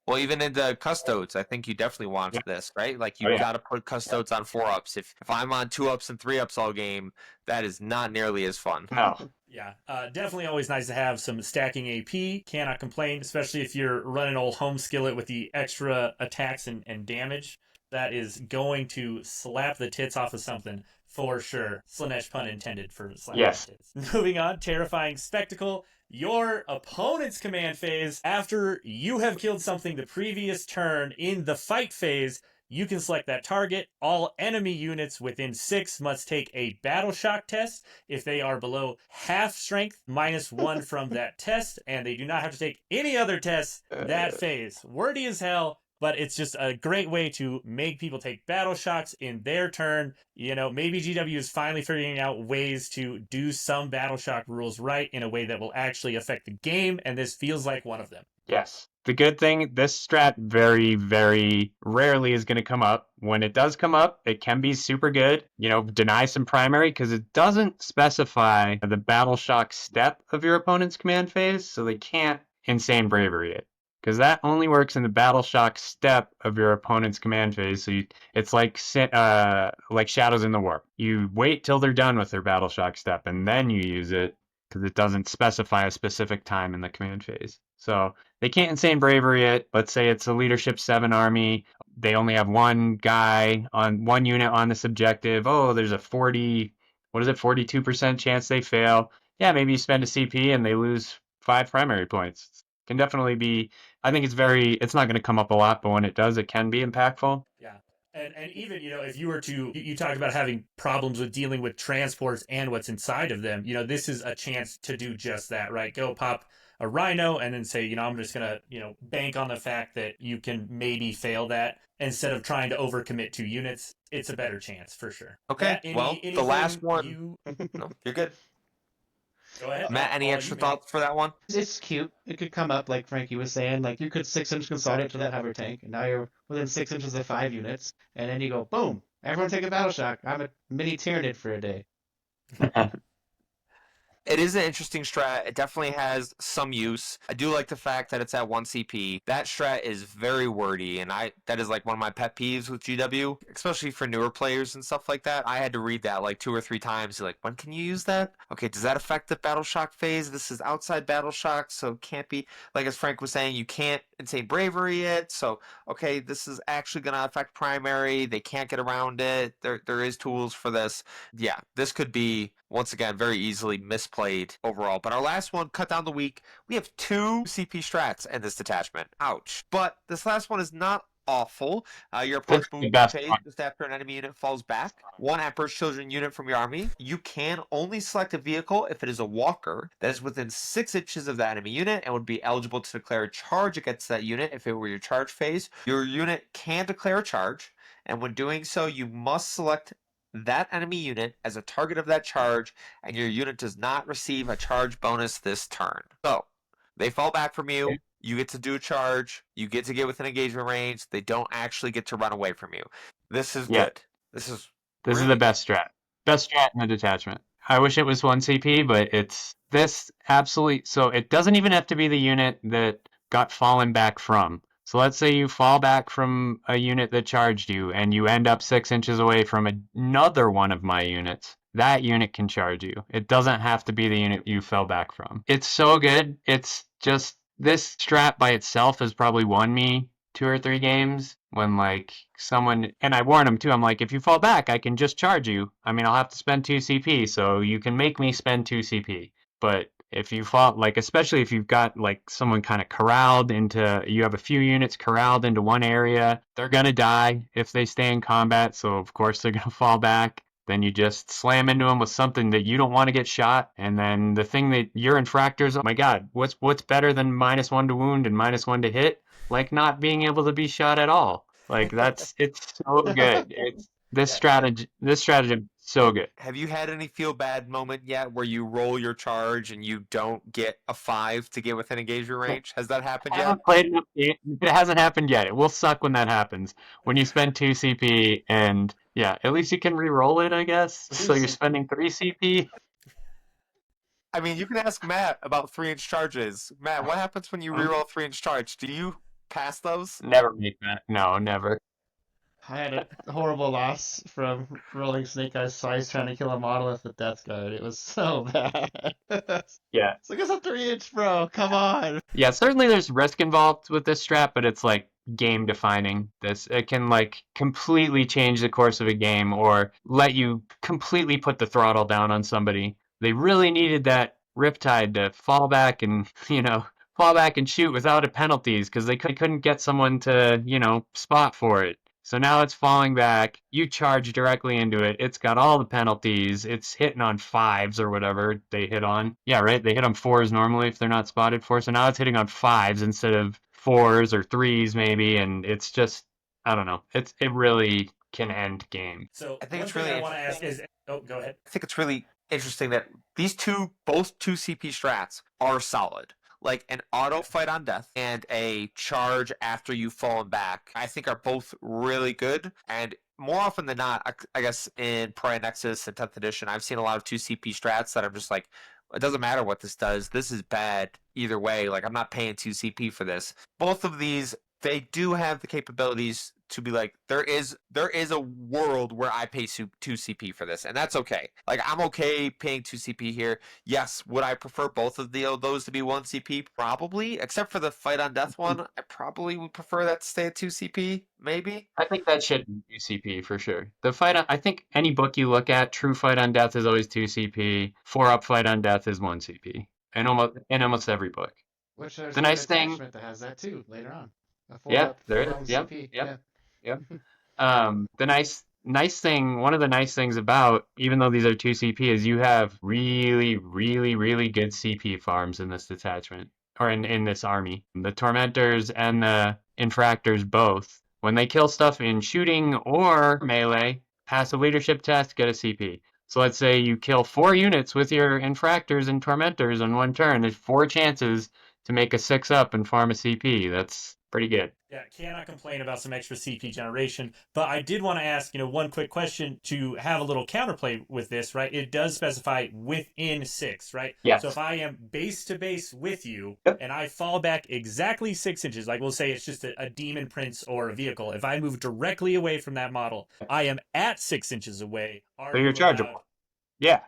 Well, even in the custodes, I think you definitely want Yeah. this, right? Like Oh, you've yeah. got to put custodes on 4-ups. If I'm on 2-ups and 3-ups all game, that is not nearly as fun. No. Yeah, definitely always nice to have some stacking AP. Cannot complain, especially if you're running old home skillet with the extra attacks and damage. That is going to slap the tits off of something for sure. Slanesh pun intended for slapping Yes. the tits. Moving on, terrifying spectacle. Your opponent's command phase. After you have killed something the previous turn in the fight phase, you can select that target. All enemy units within 6 must take a battle shock test. If they are below half strength, -1 from that test, and they do not have to take any other tests that phase. Wordy as hell, but it's just a great way to make people take battle shocks in their turn. You know, maybe GW is finally figuring out ways to do some battle shock rules right in a way that will actually affect the game, and this feels like one of them. Yes. The good thing, this strat very, very rarely is going to come up. When it does come up, it can be super good. You know, deny some primary because it doesn't specify the battle shock step of your opponent's command phase, so they can't insane bravery it. Because that only works in the battle shock step of your opponent's command phase. So it's like Shadows in the Warp. You wait till they're done with their battle shock step and then you use it because it doesn't specify a specific time in the command phase. So they can't insane bravery it. Let's say it's a leadership 7 army. They only have one guy on one unit on this objective. Oh, there's a 42% chance they fail. Yeah, maybe you spend a CP and they lose 5 primary points. Can definitely be, I think it's not going to come up a lot, but when it does, it can be impactful. Yeah. And even, you know, if you were to, you talked about having problems with dealing with transports and what's inside of them, you know, this is a chance to do just that, right? Go pop a rhino and then say, you know, I'm just going to, you know, bank on the fact that you can maybe fail that instead of trying to overcommit 2 units. It's a better chance for sure. Okay, Matt, the last one. No, you're good. Go ahead. Matt, any extra thoughts for that one? It's cute. It could come up like Frankie was saying. Like you could 6-inch consolidate to that hover tank, and now you're within 6 inches of 5 units, and then you go boom. Everyone take a battle shock. I'm a mini Tyranid for a day. It is an interesting strat. It definitely has some use. I do like the fact that it's at 1 CP. That strat is very wordy, and that is like one of my pet peeves with GW, especially for newer players and stuff like that. I had to read that like 2 or 3 times. Like, when can you use that? Okay, does that affect the battle shock phase? This is outside battle shock, so it can't be, like as Frank was saying, you can't insane bravery it. So, okay, this is actually going to affect primary. They can't get around it. There is tools for this. Yeah, this could be, once again, very easily misplayed overall. But our last one, cut down the week, we have 2 CP strats in this detachment. Ouch. But this last one is not awful. Your opponent's movement phase just after an enemy unit falls back. 1 Emperor's Children unit from your army. You can only select a vehicle if it is a walker that is within 6 inches of that enemy unit and would be eligible to declare a charge against that unit if it were your charge phase. Your unit can declare a charge, and when doing so, you must select that enemy unit as a target of that charge, and your unit does not receive a charge bonus this turn. So, they fall back from you, you get to do a charge, you get to get within engagement range, they don't actually get to run away from you. This is good. This is the best strat. Best strat in the detachment. I wish it was 1 CP, but it's this absolutely, so it doesn't even have to be the unit that got fallen back from. So let's say you fall back from a unit that charged you and you end up 6 inches away from another one of my units. That unit can charge you. It doesn't have to be the unit you fell back from. It's so good. It's just, this strat by itself has probably won me 2 or 3 games when like someone, and I warn them too, I'm like, if you fall back, I can just charge you. I mean, I'll have to spend 2 CP, so you can make me spend 2 CP. But if you fall, like, especially if you've got like someone kind of corralled into, you have a few units corralled into one area, they're going to die if they stay in combat. So of course they're going to fall back. Then you just slam into them with something that you don't want to get shot. And then the thing that your infractors, oh my God, what's better than -1 to wound and -1 to hit? Like not being able to be shot at all. Like it's so good. It's this Yeah. strategy. This stratagem so good. Have you had any feel bad moment yet where you roll your charge and you don't get a 5 to get within engagement range? Has that happened I yet? haven't played enough. It hasn't happened yet. It will suck when that happens. When you spend 2 CP and yeah, at least you can re-roll it, I guess. So you're spending 3 CP. I mean, you can ask Matt about 3-inch charges. Matt, what happens when you reroll 3-inch charge? Do you pass those? Never make that. No, never. I had a horrible loss from rolling Snake Eyes twice trying to kill a monolith with Death Guard. It was so bad. Yeah. It's like, it's a 3-inch, bro. Come on. Yeah, certainly there's risk involved with this strat, but it's like game defining. It can like completely change the course of a game or let you completely put the throttle down on somebody. They really needed that Riptide to fall back and, fall back and shoot without a penalties because they couldn't get someone to, spot for it. So now it's falling back. You charge directly into it. It's got all the penalties. It's hitting on 5s or whatever they hit on. Yeah, right? They hit on 4s normally if they're not spotted for. So now it's hitting on 5s instead of 4s or 3s maybe. And it's just, I don't know. It really can end game. So I think one it's thing really I want to ask is, oh, go ahead. I think it's really interesting that both 2 CP strats are solid. Like an auto fight on death and a charge after you've fallen back, I think are both really good. And more often than not, I guess in Pride Nexus and 10th edition, I've seen a lot of 2 CP strats that I'm just like, it doesn't matter what this does. This is bad either way. Like, I'm not paying 2 CP for this. Both of these, they do have the capabilities to be like, there is a world where I pay 2 CP for this, and that's okay. Like, I'm okay paying 2 CP here. Yes, would I prefer both of those to be 1 CP? Probably, except for the fight on death one. I probably would prefer that to stay at 2 CP, maybe. I think that should be 2 CP for sure. I think any book you look at, True Fight on Death is always 2 CP. 4-up Fight on Death is 1 CP. In almost every book. Which there's The a nice thing, detachment that has that too later on. A 4 yeah, up, there 4 it on is. Yep, CP. yep, Yeah. yep. The nice thing, one of the nice things about, even though these are 2 CP, is you have really, really, really good CP farms in this detachment, or in this army. The Tormentors and the Infractors both, when they kill stuff in shooting or melee, pass a leadership test, get a CP. So let's say you kill 4 units with your Infractors and Tormentors on one turn. There's 4 chances to make a 6-up and farm a CP. That's pretty good. Yeah, cannot complain about some extra CP generation. But I did want to ask, one quick question to have a little counterplay with this, right? It does specify within 6, right? Yes. So if I am base to base with you Yep. and I fall back exactly 6 inches, like we'll say it's just a demon prince or a vehicle, if I move directly away from that model, I am at 6 inches away. So you're chargeable. Yeah.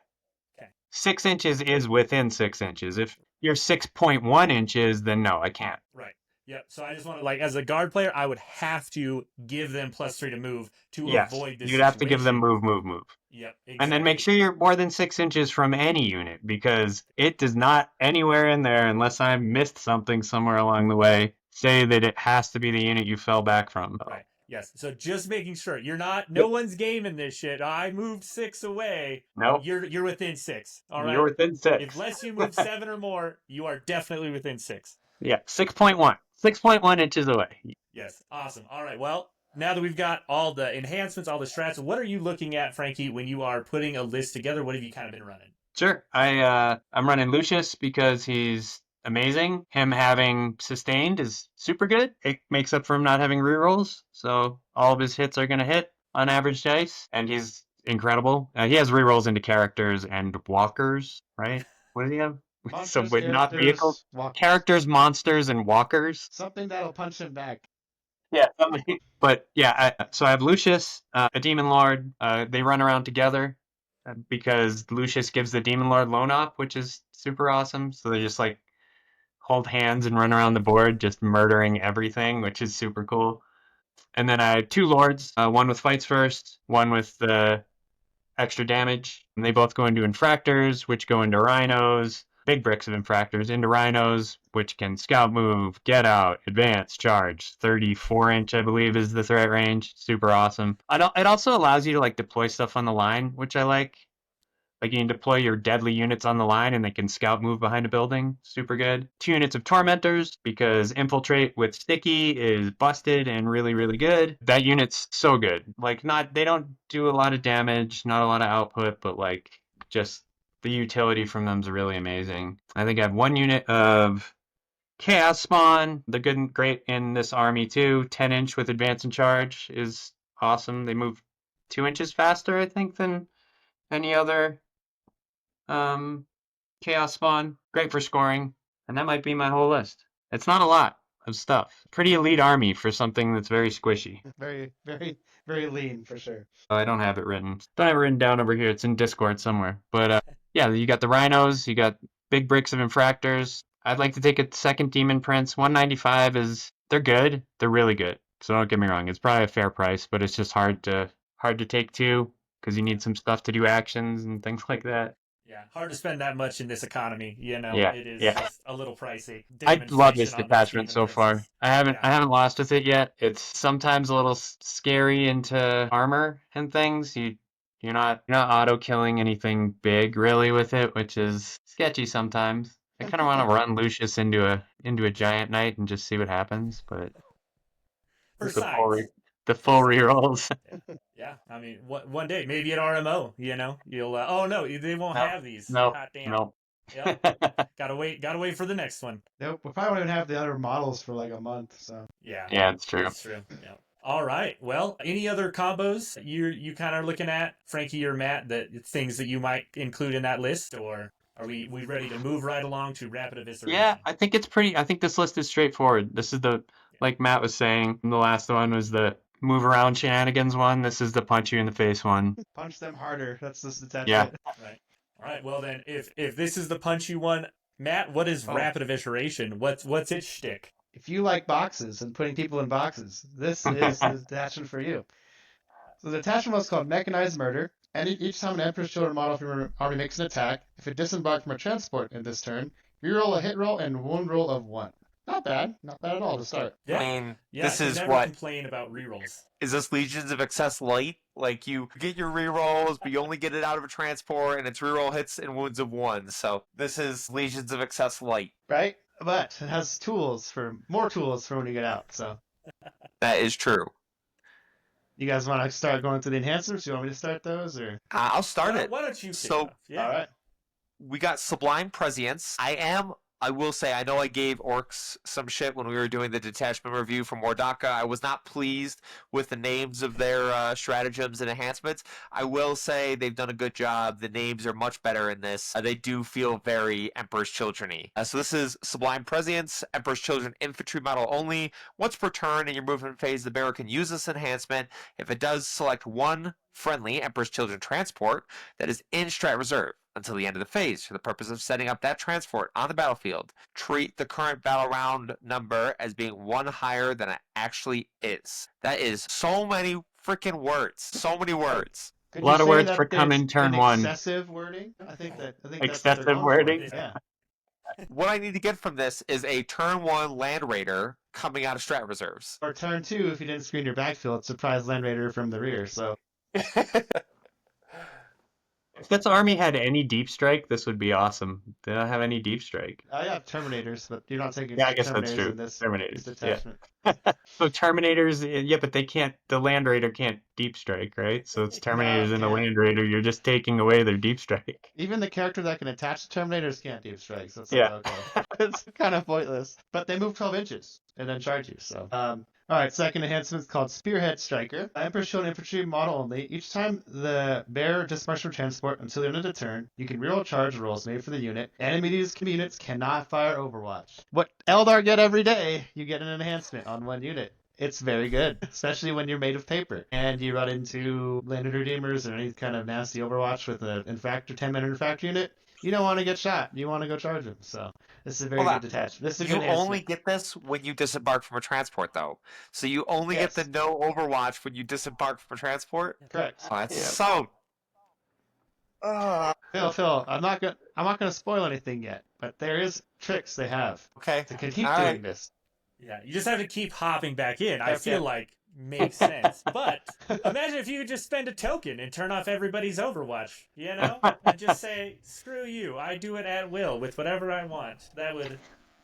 Okay. 6 inches is within 6 inches. If you're 6.1 inches, then no, I can't. Right. Yep. So I just want to, as a guard player, I would have to give them +3 to move to Yes. avoid this You'd have to give them situation. move. Yep. Exactly. And then make sure you're more than 6 inches from any unit, because it does not anywhere in there, unless I missed something somewhere along the way, say that it has to be the unit you fell back from. Right. Yes. So just making sure no one's gaming this shit. I moved 6 away. Nope. You're within 6. All right. You're within 6. Unless you move 7 or more, you are definitely within 6. Yeah, 6.1. 6.1 inches away. Yes. Awesome. All right. Well, now that we've got all the enhancements, all the strats, what are you looking at, Frankie, when you are putting a list together? What have you kind of been running? Sure. I'm running Lucius because he's amazing. Him having sustained is super good. It makes up for him not having rerolls, so all of his hits are going to hit on average dice, and he's incredible. He has rerolls into characters and walkers, right? What does he have? Monsters, So, not vehicles, walkers. characters, monsters, and walkers. Something that'll punch him back. Yeah, something. But yeah, so I have Lucius, a Demon Lord. They run around together because Lucius gives the Demon Lord Lone Op, which is super awesome. So they just hold hands and run around the board, just murdering everything, which is super cool. And then I have 2 Lords, one with Fights First, one with the extra damage. And they both go into Infractors, which go into Rhinos. Big bricks of Infractors into Rhinos, which can scout move, get out, advance, charge. 34-inch, I believe, is the threat range. Super awesome. It also allows you to deploy stuff on the line, which I like. Like you can deploy your deadly units on the line and they can scout move behind a building. Super good. 2 units of Tormentors because Infiltrate with Sticky is busted and really, really good. That unit's so good. Like they don't do a lot of damage, not a lot of output, but like just the utility from them is really amazing. I think I have 1 unit of Chaos Spawn. They're good and great in this army too. 10-inch with advance and charge is awesome. They move 2 inches faster, I think, than any other Chaos Spawn. Great for scoring. And that might be my whole list. It's not a lot of stuff. Pretty elite army for something that's very squishy. Very, very, very lean for sure. Oh, I don't have it written. Don't have it written down over here. It's in Discord somewhere. But yeah, you got the Rhinos. You got big bricks of Infractors. I'd like to take a second Demon Prince. 195 is... They're good. They're really good. So don't get me wrong. It's probably a fair price, but it's just hard to take 2 because you need some stuff to do actions and things like that. Yeah, hard to spend that much in this economy. Yeah, It is yeah. just a little pricey. I love this Demonstration on those detachment demon so far. princes. I haven't lost with it yet. It's sometimes a little scary into armor and things. You're not auto killing anything big really with it, which is sketchy sometimes. I kind of want to run Lucius into a giant knight and just see what happens, but For the science. the full rerolls. Yeah, I mean, one day maybe at RMO, you'll. Oh no, they won't have these. No, Hot damn. no. Yep. Gotta wait for the next one. Nope, we probably won't even have the other models for like a month. So Yeah. Yeah, it's true. That's true. Yeah. All right. Well, any other combos you kind of looking at, Frankie or Matt, that things that you might include in that list, or are we ready to move right along to rapid evisceration? Yeah, I think this list is straightforward. This is like Matt was saying, the last one was the move around shenanigans one. This is the punch you in the face one. punch them harder. That's this detachment. Yeah. Right. All right. Well then, if this is the punch you one, Matt, what is rapid evisceration? What's its shtick? If you like boxes and putting people in boxes, this is the detachment for you. So the detachment was called Mechanized Murder, and each time an Emperor's Children model from your army makes an attack, if it disembarked from a transport in this turn, reroll a hit roll and wound roll of 1. Not bad at all to start. Yeah. I mean, Yeah, this I is never what complain about rerolls. is this Legions of Excess Light? Like you get your rerolls, but you only get it out of a transport, and it's reroll hits and wounds of 1. So this is Legions of Excess Light. Right? But it has more tools for when you get out. So That is true. you guys want to start going through the enhancements? You want me to start those, or I'll start it. Why don't you? So- Yeah. all right? We got Sublime Prescience. I will say, I know I gave Orcs some shit when we were doing the detachment review for Mordaka. I was not pleased with the names of their stratagems and enhancements. I will say they've done a good job. The names are much better in this. They do feel very Emperor's Children-y. So this is Sublime Prescience, Emperor's Children infantry model only. Once per turn in your movement phase, the bearer can use this enhancement. If it does, select one friendly Emperor's Children transport that is in Strat Reserve until the end of the phase for the purpose of setting up that transport on the battlefield. Treat the current battle round number as being 1 higher than it actually is. That is so many freaking words. So many words. Could A lot you of say words that for come in there's turn an 1. Excessive wording. I think that's what they're Excessive going for. wording? Yeah. What I need to get from this is a turn 1 Land Raider coming out of Strat Reserves. Or turn 2, if you didn't screen your backfield, surprise Land Raider from the rear. So If this army had any deep strike, this would be awesome. They don't have any deep strike. I have Terminators, but you're not taking Yeah, I guess Terminators that's true. in this Terminators, detachment. So Terminators, yeah, but they can't. The Land Raider can't deep strike, right? So it's Terminators and the yeah. Land Raider. You're just taking away their deep strike. Even the character that can attach to Terminators can't deep strike, so it's Yeah. okay. It's kind of pointless. But they move 12 inches and then charge you. So, all right, second enhancement is called Spearhead Striker. Emperor's Children infantry model only. Each time the bearer dismarks from transport until the end of the turn, you can reroll charge rolls made for the unit. Enemies units cannot fire Overwatch. What Eldar get every day, you get an enhancement on one unit. It's very good, especially when you're made of paper and you run into landed redeemers or any kind of nasty Overwatch with an infractor 10-minute infractor unit. You don't want to get shot. You want to go charge them. So this is a very good detachment. This is a You good enhancement. only get this when you disembark from a transport, though. So you only Yes. get the no Overwatch when you disembark from a transport. Correct. Oh, that's so. Phil, I'm not gonna spoil anything yet, but there is tricks they have Okay. to keep All doing right. this. Yeah, you just have to keep hopping back in. I Yeah. feel like makes sense. But imagine if you could just spend a token and turn off everybody's Overwatch, you know? And just say, screw you, I do it at will with whatever I want. That would...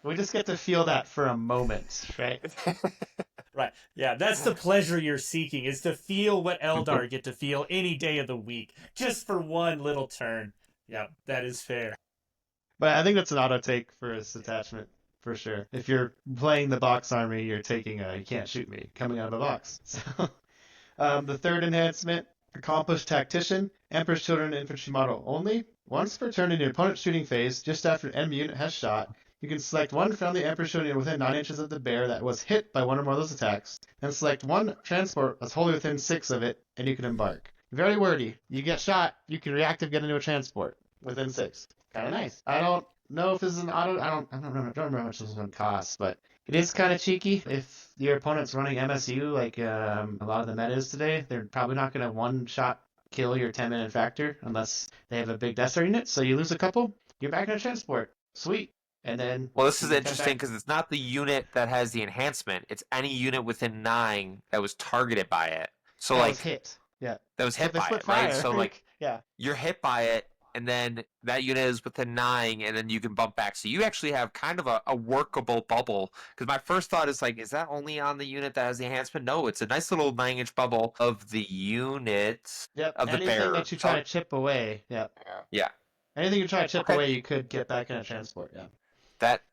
We just get to feel that for a moment, right? Right. Yeah, that's the pleasure you're seeking, is to feel what Eldar get to feel any day of the week, just for one little turn. Yeah, that is fair. But I think that's an auto take for this detachment, for sure. If you're playing the box army, you're taking a "you can't shoot me" coming out of a box. So, the third enhancement, Accomplished Tactician, Emperor's Children infantry model only. Once per turn in your opponent's shooting phase, just after an enemy unit has shot, you can select one friendly Emperor's Children within 9 inches of the bear that was hit by one or more of those attacks, and select one transport that's wholly within 6 of it, and you can embark. Very wordy. You get shot, you can reactive get into a transport within 6. Kind of nice. I don't know if this is an auto. I don't remember how much this one costs, but it is kind of cheeky. If your opponent's running MSU like a lot of the meta is today, they're probably not going to one-shot kill your 10-minute factor unless they have a big Death Star unit. So you lose a couple, you're back in a transport. Sweet. And then Well, this is interesting because it's not the unit that has the enhancement. It's any unit within 9 that was targeted by it. So that like was hit. Yeah. that was So hit they by split it, right? fire. So like yeah. you're hit by it, and then that unit is within 9, and then you can bump back. So you actually have kind of a workable bubble. Because my first thought is like, is that only on the unit that has the enhancement? No, it's a nice little 9-inch bubble of the unit Yep. of the Anything bearer. that you try to chip away. Yeah. Yeah. Anything you try to chip Okay. away, you could get back in a transport. Yeah.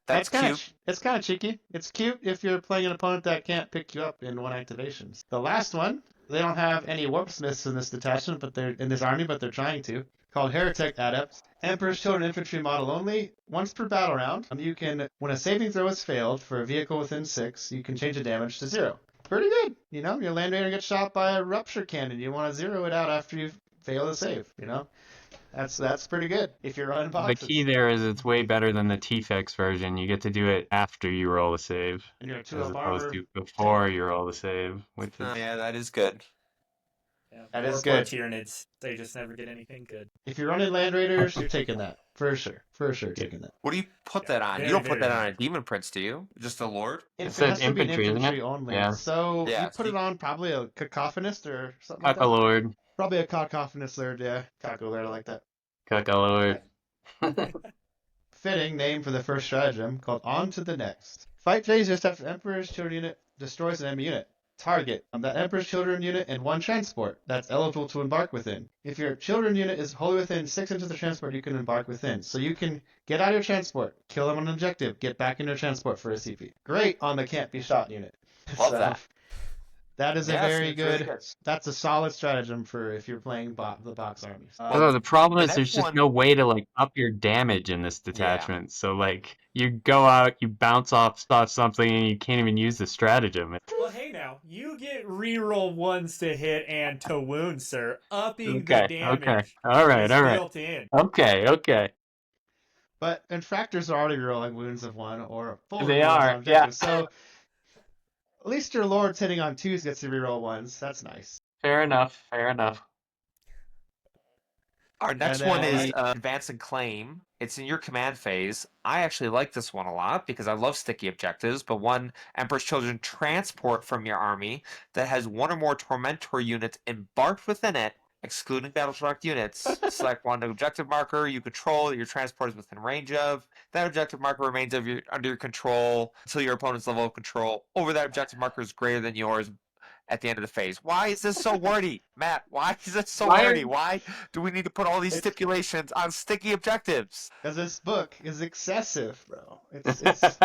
That's kinda, cute. It's kind of cheeky. It's cute if you're playing an opponent that can't pick you up in one activations. The last one, they don't have any warp smiths in this detachment, but they're in this army, but they're trying to. Called Heretic Adepts. Emperor's Children infantry model only. Once per battle round, you can, when a saving throw has failed for a vehicle within 6, you can change the damage to 0. Pretty good. You know, your Land Raider gets shot by a rupture cannon. You want to 0 it out after you fail to save. You know, that's pretty good if you're running The boxes. key there is it's way better than the TFX version. You get to do it after you roll a save, And you're a as 2-up opposed armor. to before you roll the save, which is Yeah, that is good. Yeah, That poor is good. Tyranids, they just never get anything good. If you're running Land Raiders, you're taking that. For sure taking that. What do you put Yeah, that on? very, You don't put very that on a nice. Demon Prince, do you? Just a Lord? It It said has to be an infantry, isn't it? infantry only. Yeah. So Yeah, you put it on probably a cacophonist or something like Cucka that. Lord. Probably a cacophonist Lord, yeah. Caco Lord, I like that. Cucka Lord. Fitting name for the first stratagem called On to the Next. Fight phase just after Emperor's Children unit destroys an enemy unit. Target that Emperor's Children unit and one transport that's eligible to embark within. If your Children unit is wholly within 6 inches of the transport, you can embark within. So you can get out of your transport, kill them on an objective, get back into your transport for a CP. Great on the can't be shot unit. Love that. That is a Yes, very it's really good. good. That's a solid stratagem for if you're playing the box armies. Although the problem the is there's next just one- no way to like up your damage in this detachment. So like you go out, you bounce off something, and you can't even use the stratagem. Well, hey now, you get reroll ones to hit and to wound, sir. Upping the Okay, damage all right, is all right. built in. Okay. But infractors are already rolling wounds of 1 or full They wounds are, on objectives. So at least your Lord's hitting on 2s gets to reroll 1s. That's nice. Fair enough. Our next And one then is Advance and Claim. It's in your command phase. I actually like this one a lot because I love sticky objectives, but one Emperor's Children transport from your army that has one or more Tormentor units embarked within it, excluding battle-shocked units. Select one objective marker you control that your transport is within range of. That objective marker remains under your control until your opponent's level of control over that objective marker is greater than yours at the end of the phase. Why is this so wordy, Matt? Why is it so wordy? Why do we need to put all these stipulations on sticky objectives? Because this book is excessive, bro. It's it's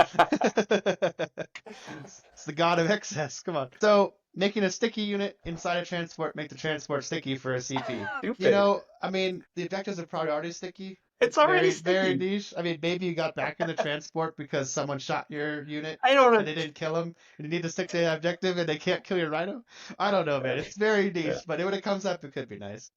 the god of excess. Come on. So making a sticky unit inside a transport make the transport sticky for a CP. Stupid. You know, I mean, the objectives are probably already sticky. It's already very sticky. niche. I mean, maybe you got back in the transport because someone shot your unit I don't and they didn't kill him, and you need to stick to the objective and they can't kill your rhino. I don't know, man. It's very niche, but when it comes up, it could be nice.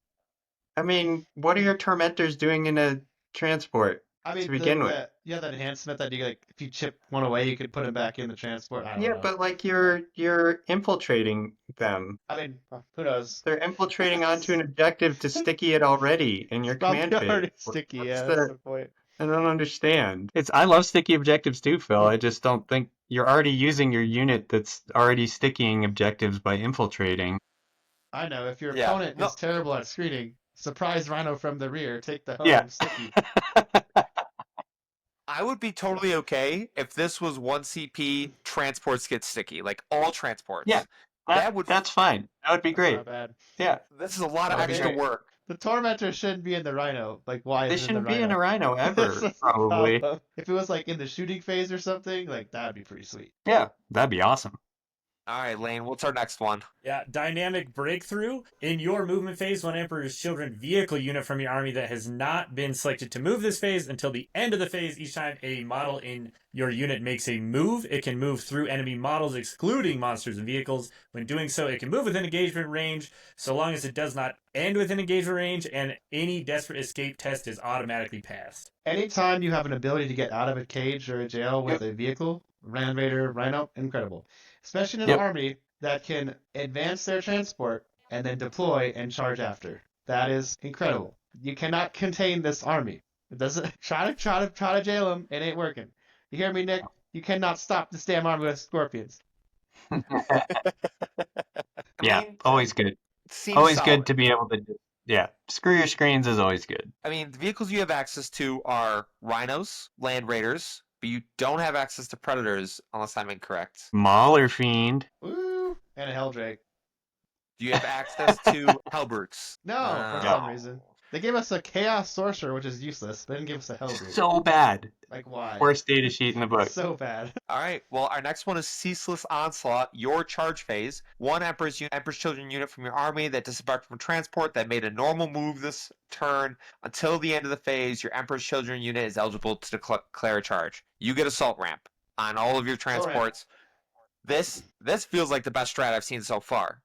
I mean, what are your tormentors doing in a transport? I mean, To begin with. yeah, that enhancement that you like, if you chip one away, you could put it back in the transport. I don't Yeah, know. but like you're infiltrating them. I mean, who knows? They're infiltrating onto an objective to sticky it already in your Probably command phase. already sticky. Yeah, What's that's the- the point. I don't understand. I love sticky objectives too, Phil. I just don't think you're already using your unit that's already sticking objectives by infiltrating. I know, if your Yeah. opponent No, is terrible at screening, surprise Rhino from the rear, take the Yeah. home, sticky. I would be totally okay if this was 1 CP transports get sticky, like all transports. Yeah, That would. that's fine. That would be That's great. not bad. Yeah, This is a lot of that'd be extra great. work. The Tormentor shouldn't be in the Rhino. Like, why They is it in the shouldn't be in a Rhino? rhino That's ever, the probably. problem. If it was like in the shooting phase or something, like that'd be pretty sweet. Yeah, that'd be awesome. All right, Lane. What's our next one? Yeah, dynamic breakthrough. In your movement phase, one Emperor's Children vehicle unit from your army that has not been selected to move this phase until the end of the phase. Each time a model in your unit makes a move, it can move through enemy models, excluding monsters and vehicles. When doing so, it can move within engagement range, so long as it does not end within engagement range, and any desperate escape test is automatically passed. Anytime you have an ability to get out of a cage or a jail with a vehicle, Land Raider, Rhino, incredible. Especially in an Yep. army that can advance their transport and then deploy and charge after. That is incredible. You cannot contain this army. It doesn't try to jail them. It ain't working. You hear me, Nick? You cannot stop this damn army with scorpions. Yeah, mean, always good. Seems Always solid. good to be able to. Yeah, screw your screens is always good. I mean, the vehicles you have access to are rhinos, land raiders, but you don't have access to predators unless I'm incorrect. Mauler Fiend. Woo! And a Helldrake. Do you have access to Hellbrutes? No, for some reason. They gave us a Chaos Sorcerer, which is useless. They didn't give us a Helldrake. So bad. Like, why? Worst data sheet in the book. So bad. All right. Well, our next one is Ceaseless Onslaught, your charge phase. One Emperor's Children unit from your army that disembarked from transport that made a normal move this turn. Until the end of the phase, your Emperor's Children unit is eligible to declare a charge. You get Assault Ramp on all of your transports. This feels like the best strat I've seen so far.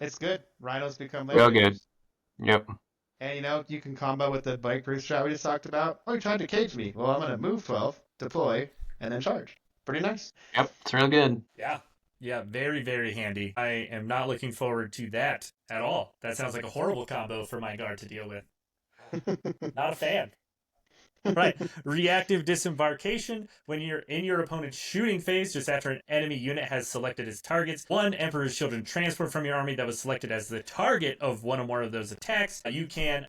It's good. Rhinos become Real Land good. Raiders. Yep. And you know, you can combo with the bike proof strat we just talked about. Oh, you tried to cage me. Well, I'm going to move 12, deploy, and then charge. Pretty nice. Yep, it's real good. Yeah, very, very handy. I am not looking forward to that at all. That sounds like a horrible combo for my guard to deal with. Not a fan. Right. Reactive disembarkation. When you're in your opponent's shooting phase, just after an enemy unit has selected its targets, one Emperor's Children transport from your army that was selected as the target of one or more of those attacks,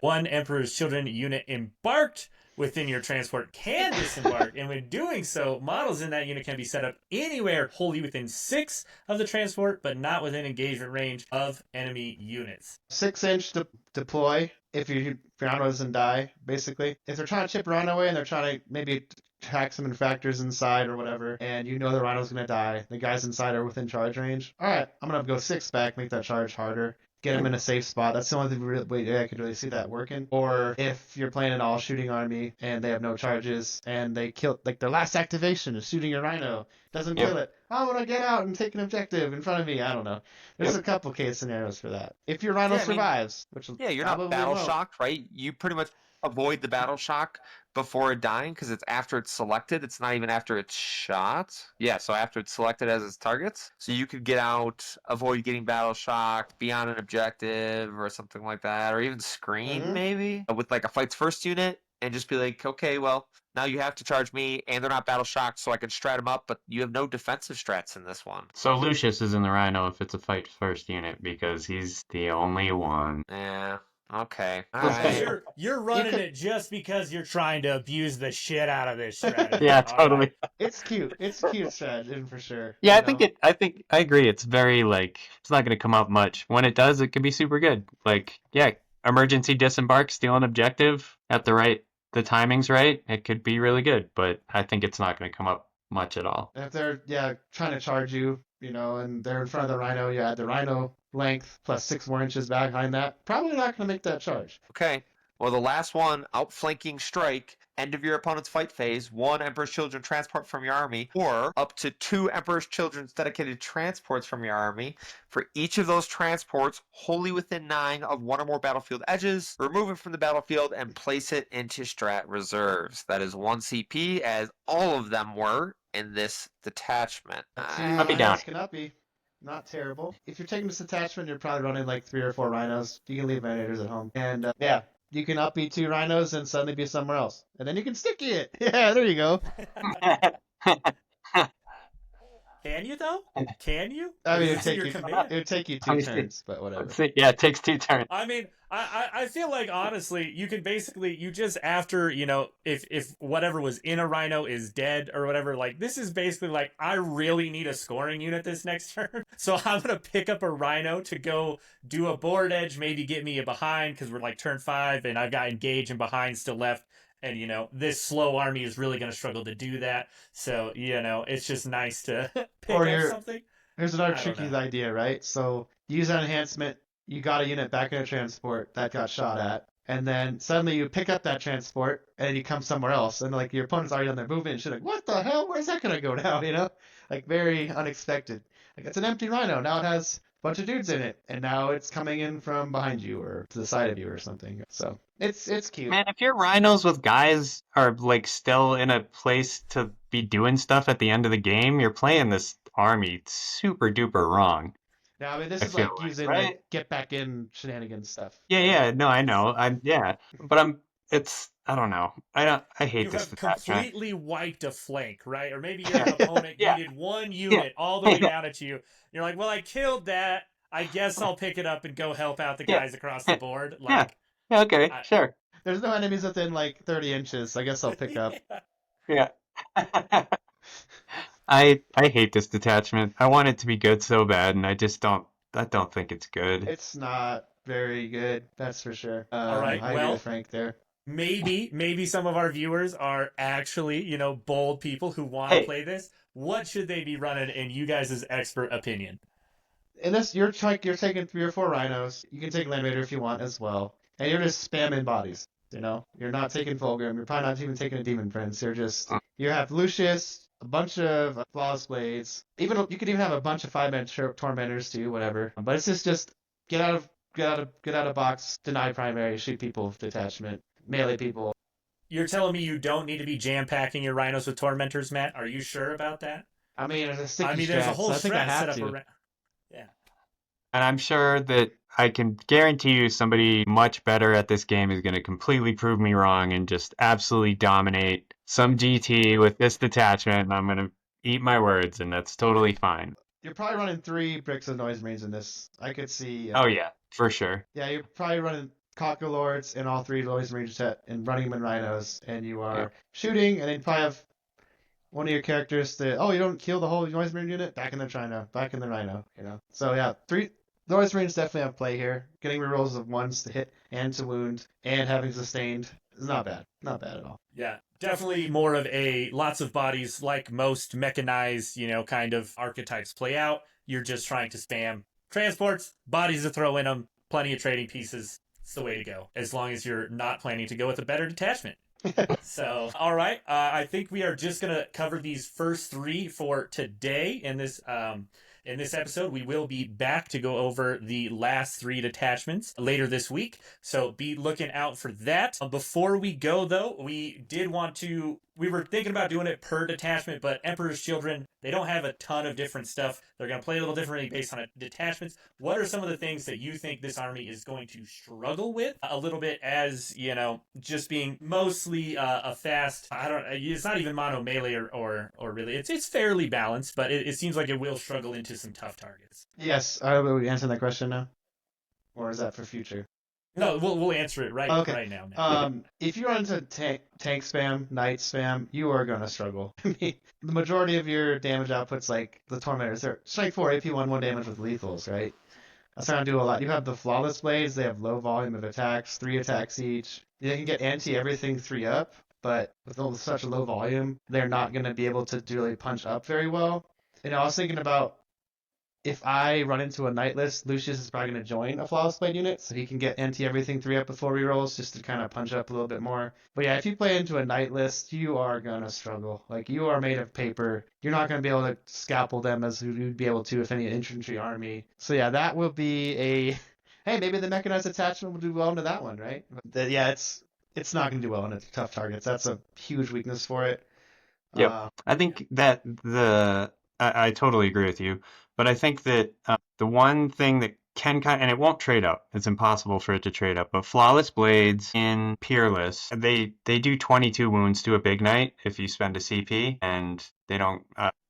one Emperor's Children unit embarked within your transport can disembark, and when doing so, models in that unit can be set up anywhere wholly within 6 of the transport, but not within engagement range of enemy units. 6-inch deploy if your Rhino doesn't die, basically. If they're trying to chip Rhino away and they're trying to maybe hack some infactors inside or whatever, and you know the Rhino's going to die, the guys inside are within charge range, alright, I'm going to go 6 back, make that charge harder. Get them in a safe spot. That's the only way I could really see that working. Or if you're playing an all-shooting army and they have no charges and they kill, like their last activation is shooting a Rhino, doesn't kill it. I'm gonna get out and take an objective in front of me. I don't know. There's a couple case scenarios for that. If your Rhino survives, which you're not battle shocked, right? You pretty much avoid the battle shock before it dying because it's after it's selected. It's not even after it's shot. Yeah, so after it's selected as its targets. So you could get out, avoid getting battle shocked, be on an objective or something like that, or even screen maybe with like a fights first unit and just be like, okay, well, now you have to charge me and they're not battle shocked so I can strat them up, but you have no defensive strats in this one. So Lucius is in the Rhino if it's a fight first unit because he's the only one. Yeah. Okay. All Okay. right. You're running it just because you're trying to abuse the shit out of this strategy. Yeah, All totally. right. It's cute. It's a cute strategy for sure. Yeah, You know? I think I agree. It's very it's not going to come up much. When it does, it can be super good. Like, yeah, emergency disembark, steal an objective at the timing's right. It could be really good, but I think it's not going to come up much at all. And if they're trying to charge you, and they're in front of the Rhino, you add the Rhino length plus 6 more inches behind that. Probably not going to make that charge. Okay. Well, the last one, outflanking strike. End of your opponent's fight phase, 1 Emperor's Children transport from your army, or up to 2 Emperor's Children's dedicated transports from your army. For each of those transports, wholly within 9 of 1 or more battlefield edges, remove it from the battlefield and place it into strat reserves. That is 1 CP, as all of them were in this detachment. I'll be down. Cannot be. Not terrible. If you're taking this detachment, you're probably running like 3 or 4 Rhinos. You can leave Manators at home. And You can upbeat 2 rhinos and suddenly be somewhere else. And then you can sticky it. Yeah, there you go. Can you though? Can you? I Or mean, is this in your command? it would take you Let 2 me see. turns, but whatever. Let's see. Yeah, it takes 2 turns. I mean, I feel like honestly, you can basically you just after if whatever was in a rhino is dead or whatever, like this is basically like I really need a scoring unit this next turn, so I'm gonna pick up a rhino to go do a board edge, maybe get me a behind because we're like turn 5 and I've got engage and behind still left, and this slow army is really gonna struggle to do that. So it's just nice to pick Or up you're something. Here's another I don't tricky know. idea, right? So you use an enhancement, you got a unit back in a transport that got shot at, and then suddenly you pick up that transport and you come somewhere else, and like your opponent's already on their movement and shit, like, what the hell? Where's that gonna go now? Like very unexpected. Like it's an empty rhino. Now it has a bunch of dudes in it, and now it's coming in from behind you or to the side of you or something. So it's cute. Man, if your rhinos with guys are like still in a place to be doing stuff at the end of the game, you're playing this army super duper wrong. Now I mean this I is feel like like, using right? like get back in shenanigans stuff. Yeah, So yeah, no, I know. I don't know. I hate You this have detachment. completely wiped a flank, right? Or maybe your opponent Yeah, needed one yeah, unit all the way down at you. You're like, well, I killed that. I guess I'll pick it up and go help out the yeah, guys across the board. yeah, Like, yeah, okay, I, sure. there's no enemies within like 30 inches. I guess I'll pick up. Yeah. I hate this detachment. I want it to be good so bad, and I don't think it's good. It's not very good, that's for sure. all right. I agree with Well, Frank there. maybe some of our viewers are actually, bold people who want to Hey, play this. What should they be running in you guys' expert opinion? In this, you're taking 3 or 4 rhinos. You can take Land Raider if you want as well, and you're just spamming bodies. You're not taking Fulgrim. You're probably not even taking a Demon Prince. You have Lucius, a bunch of Flawless Blades. Even you could even have a bunch of 5-man Tormentors too, whatever. But it's just get out of box, deny primary, shoot people with detachment, melee people. You're telling me you don't need to be jam packing your rhinos with tormentors, Matt? Are you sure about that? I mean, it's a I sticky mean, there's a strat, whole so I think I strat set have up to. around. Yeah. and I'm sure that I can guarantee you somebody much better at this game is going to completely prove me wrong and just absolutely dominate some GT with this detachment, and I'm going to eat my words, and that's totally fine. You're probably running 3 bricks of noise marines in this. I could see. Oh yeah, for sure. Yeah, you're probably running Cocker Lords and all 3 noise marines set and running them in rhinos, and you Yeah. are shooting, and then you probably have one of your characters that you don't kill the whole noise marine unit, back in the rhino, back in the rhino. So yeah, 3 noise marines definitely have play here. Getting rerolls of 1s to hit and to wound, and having sustained is not bad. Not bad at all. Yeah, definitely more of lots of bodies like most mechanized, kind of archetypes play out. You're just trying to spam transports, bodies to throw in them, plenty of trading pieces. It's the way to go, as long as you're not planning to go with a better detachment. So, all right, I think we are just gonna cover these first 3 for today in this episode. We will be back to go over the last 3 detachments later this week, so be looking out for that. Before we go, though, we were thinking about doing it per detachment, but Emperor's Children, they don't have a ton of different stuff. They're going to play a little differently based on detachments. What are some of the things that you think this army is going to struggle with a little bit, as, just being mostly a fast, it's not even mono melee or really, it's fairly balanced, but it seems like it will struggle into some tough targets. Yes, are we answering that question now, or is that for future? No, we'll answer it right now, man. If you run into tank spam, knight spam, you are gonna struggle. I mean, the majority of your damage outputs, like the tormentors, they're strike 4 AP 1 damage with lethals, right? That's not gonna do a lot. You have the flawless blades; they have low volume of attacks, 3 attacks each. They can get anti everything 3 up, but with such a low volume, they're not gonna be able to really punch up very well. I was thinking about, if I run into a knight list, Lucius is probably going to join a flawless blade unit, so he can get anti everything 3 up before rerolls, just to kind of punch up a little bit more. But yeah, if you play into a knight list, you are going to struggle. Like, you are made of paper. You're not going to be able to scalpel them as you'd be able to with any infantry army. So yeah, that will be a... Hey, maybe the mechanized attachment will do well into that one, right? But yeah, it's not going to do well into tough targets. That's a huge weakness for it. Yep. I think that I totally agree with you, but I think that the one thing that can kind and it won't trade up. It's impossible for it to trade up. But Flawless Blades in Peerless, they do 22 wounds to a big knight if you spend a CP, and they don't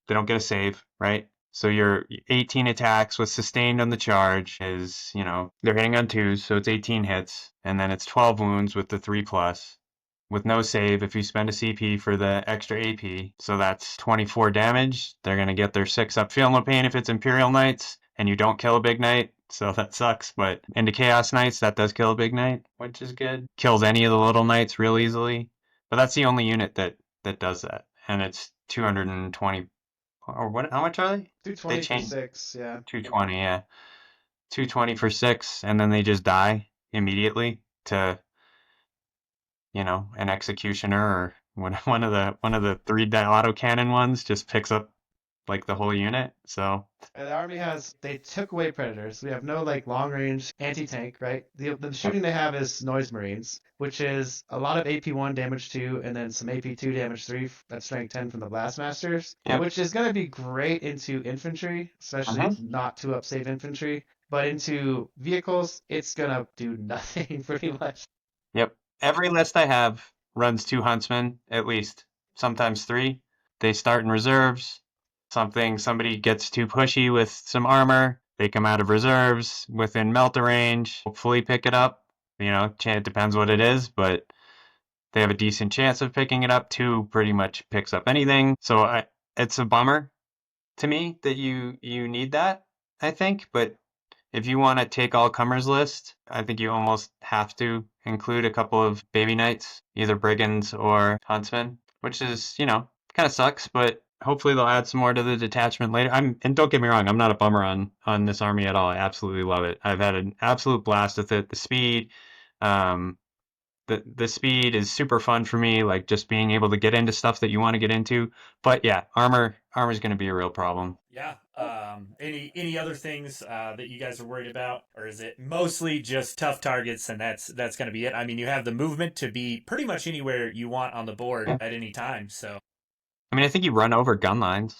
get a save, right? So your 18 attacks with sustained on the charge is, they're hitting on 2s, so it's 18 hits, and then it's 12 wounds with the 3+, with no save if you spend a CP for the extra AP. So that's 24 damage. They're going to get their 6 up. Feel no pain if it's Imperial Knights and you don't kill a big knight. So that sucks, but into Chaos Knights, that does kill a big knight, which is good. Kills any of the little knights real easily. But that's the only unit that does that. And it's 220. Or what? How much are they? 220 They for change 6, yeah. 220, yeah. 220 for 6, and then they just die immediately to an executioner or one of the 3 autocannon ones just picks up like the whole unit. So And the army they took away predators. We have no like long range anti tank, right? The shooting they have is noise marines, which is a lot of AP1 damage 2, and then some AP2 damage 3 at strength 10 from the Blastmasters, Yep. which is going to be great into infantry, especially not 2-up save infantry. But into vehicles, it's going to do nothing pretty much. Yep. Every list I have runs 2 huntsmen at least, sometimes 3. They start in reserves. Somebody gets too pushy with some armor, they come out of reserves within melter range, hopefully pick it up. It depends what it is, but they have a decent chance of picking it up. 2 pretty much picks up anything. So it's a bummer to me that you need that, I think. But if you want to take all comers list, I think you almost have to include a couple of baby knights, either brigands or huntsmen, which is, kind of sucks, but hopefully they'll add some more to the detachment later. And don't get me wrong, I'm not a bummer on this army at all. I absolutely love it. I've had an absolute blast with it. The speed, the speed is super fun for me, like just being able to get into stuff that you want to get into. But yeah, armor is going to be a real problem. Yeah. Any other things that you guys are worried about, or is it mostly just tough targets and that's going to be it? I mean, you have the movement to be pretty much anywhere you want on the board at any time. So I mean, I think you run over gunline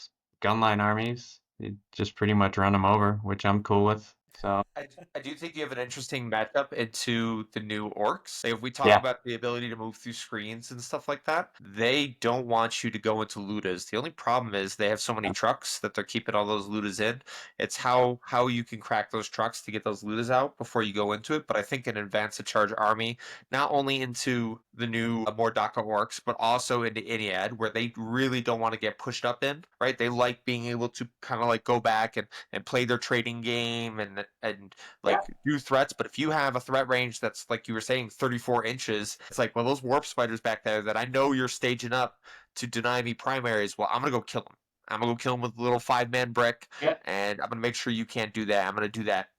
armies. You just pretty much run them over, which I'm cool with. So I do think you have an interesting matchup into the new orcs. Like if we talk yeah, about the ability to move through screens and stuff like that, they don't want you to go into ludas. The only problem is they have so many trucks that they're keeping all those ludas in. It's how you can crack those trucks to get those ludas out before you go into it. But I think an advanced to charge army, not only into the new Mordaka orcs, but also into Iliad, where they really don't want to get pushed up in, right? They like being able to kind of like go back and play their trading game and like do threats. But if you have a threat range that's like you were saying 34 inches, it's like, well, those warp spiders back there that I know you're staging up to deny me primaries, well, I'm gonna go kill them. I'm gonna go kill them with a little 5-man brick, yeah, and I'm gonna make sure you can't do that. I'm gonna do that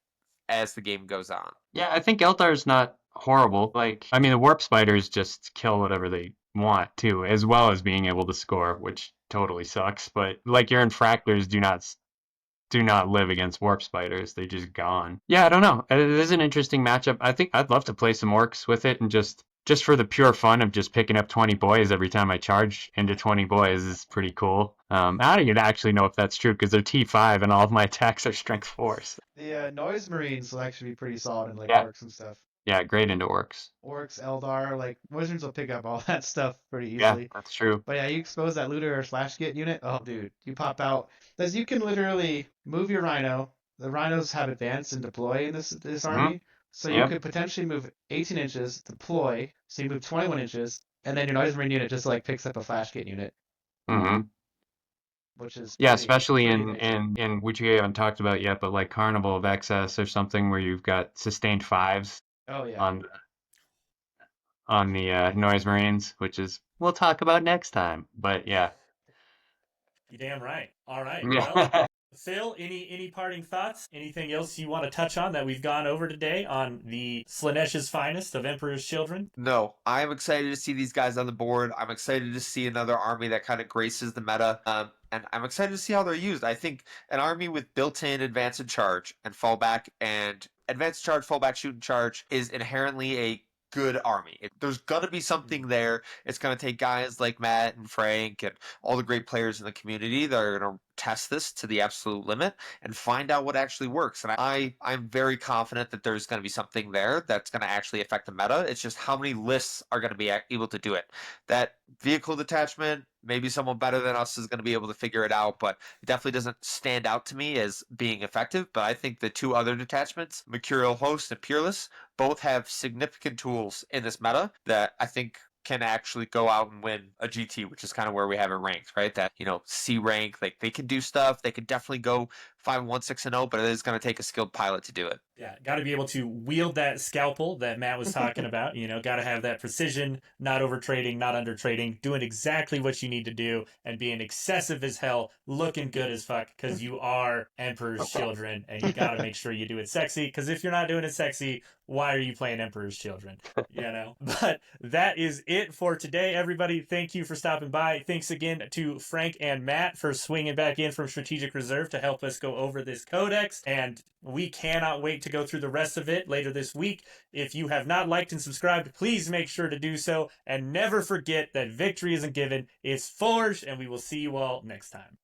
as the game goes on. yeah. I think Eldar's not horrible. Like, I mean, the warp spiders just kill whatever they want too, as well as being able to score, which totally sucks. But like your infractors do not live against warp spiders. They just gone. Yeah, I don't know. It is an interesting matchup. I think I'd love to play some orcs with it and just for the pure fun of just picking up 20 boys every time I charge into 20 boys is pretty cool. I don't even actually know if that's true because they're T5 and all of my attacks are strength 4. So. The noise marines will actually be pretty solid in like Yeah. orcs and stuff. Yeah, great into orcs. Orcs, Eldar, like wizards will pick up all that stuff pretty Yeah, easily. that's true. But yeah, you expose that looter or slash get unit. Oh, dude, you pop out. Because you can literally move your rhino. The rhinos have advance and deploy in this army. So you Yep. could potentially move 18 inches, deploy. So you move 21 inches, and then your noise marine unit just like picks up a flash get unit, Mm-hmm. which is Yeah, pretty, especially pretty in, amazing. in which we haven't talked about yet, but like Carnival of Excess or something where you've got sustained 5s Oh yeah. on the Noise Marines, which is we'll talk about next time. But yeah. you damn right. All right. Well, Phil, any parting thoughts? Anything else you want to touch on that we've gone over today on the Slanesh's finest of Emperor's Children? No, I'm excited to see these guys on the board. I'm excited to see another army that kind of graces the meta. And I'm excited to see how they're used. I think an army with built-in advance and charge and fallback and advance charge, fallback, shoot and charge is inherently a good army. There's gonna be something there. It's gonna take guys like Matt and Frank and all the great players in the community that are gonna test this to the absolute limit and find out what actually works. And I'm very confident that there's going to be something there that's going to actually affect the meta. It's just how many lists are going to be able to do it. That vehicle detachment, maybe someone better than us is going to be able to figure it out, but it definitely doesn't stand out to me as being effective. But I think the two other detachments, Mercurial Host and Peerless, both have significant tools in this meta that I think can actually go out and win a GT, which is kind of where we have it ranked, right? That, C rank, like they can do stuff. They could definitely go 5-1, 6-0, but it is going to take a skilled pilot to do it. Yeah, got to be able to wield that scalpel that Matt was talking about. Got to have that precision, not over trading, not under trading, doing exactly what you need to do and being excessive as hell, looking good as fuck because you are Emperor's Children and you got to make sure you do it sexy because if you're not doing it sexy, why are you playing Emperor's Children? But that is it for today, everybody. Thank you for stopping by. Thanks again to Frank and Matt for swinging back in from Strategic Reserve to help us go over this codex. And we cannot wait to go through the rest of it later this week. If you have not liked and subscribed, please make sure to do so. And never forget that victory isn't given, it's forged. And we will see you all next time.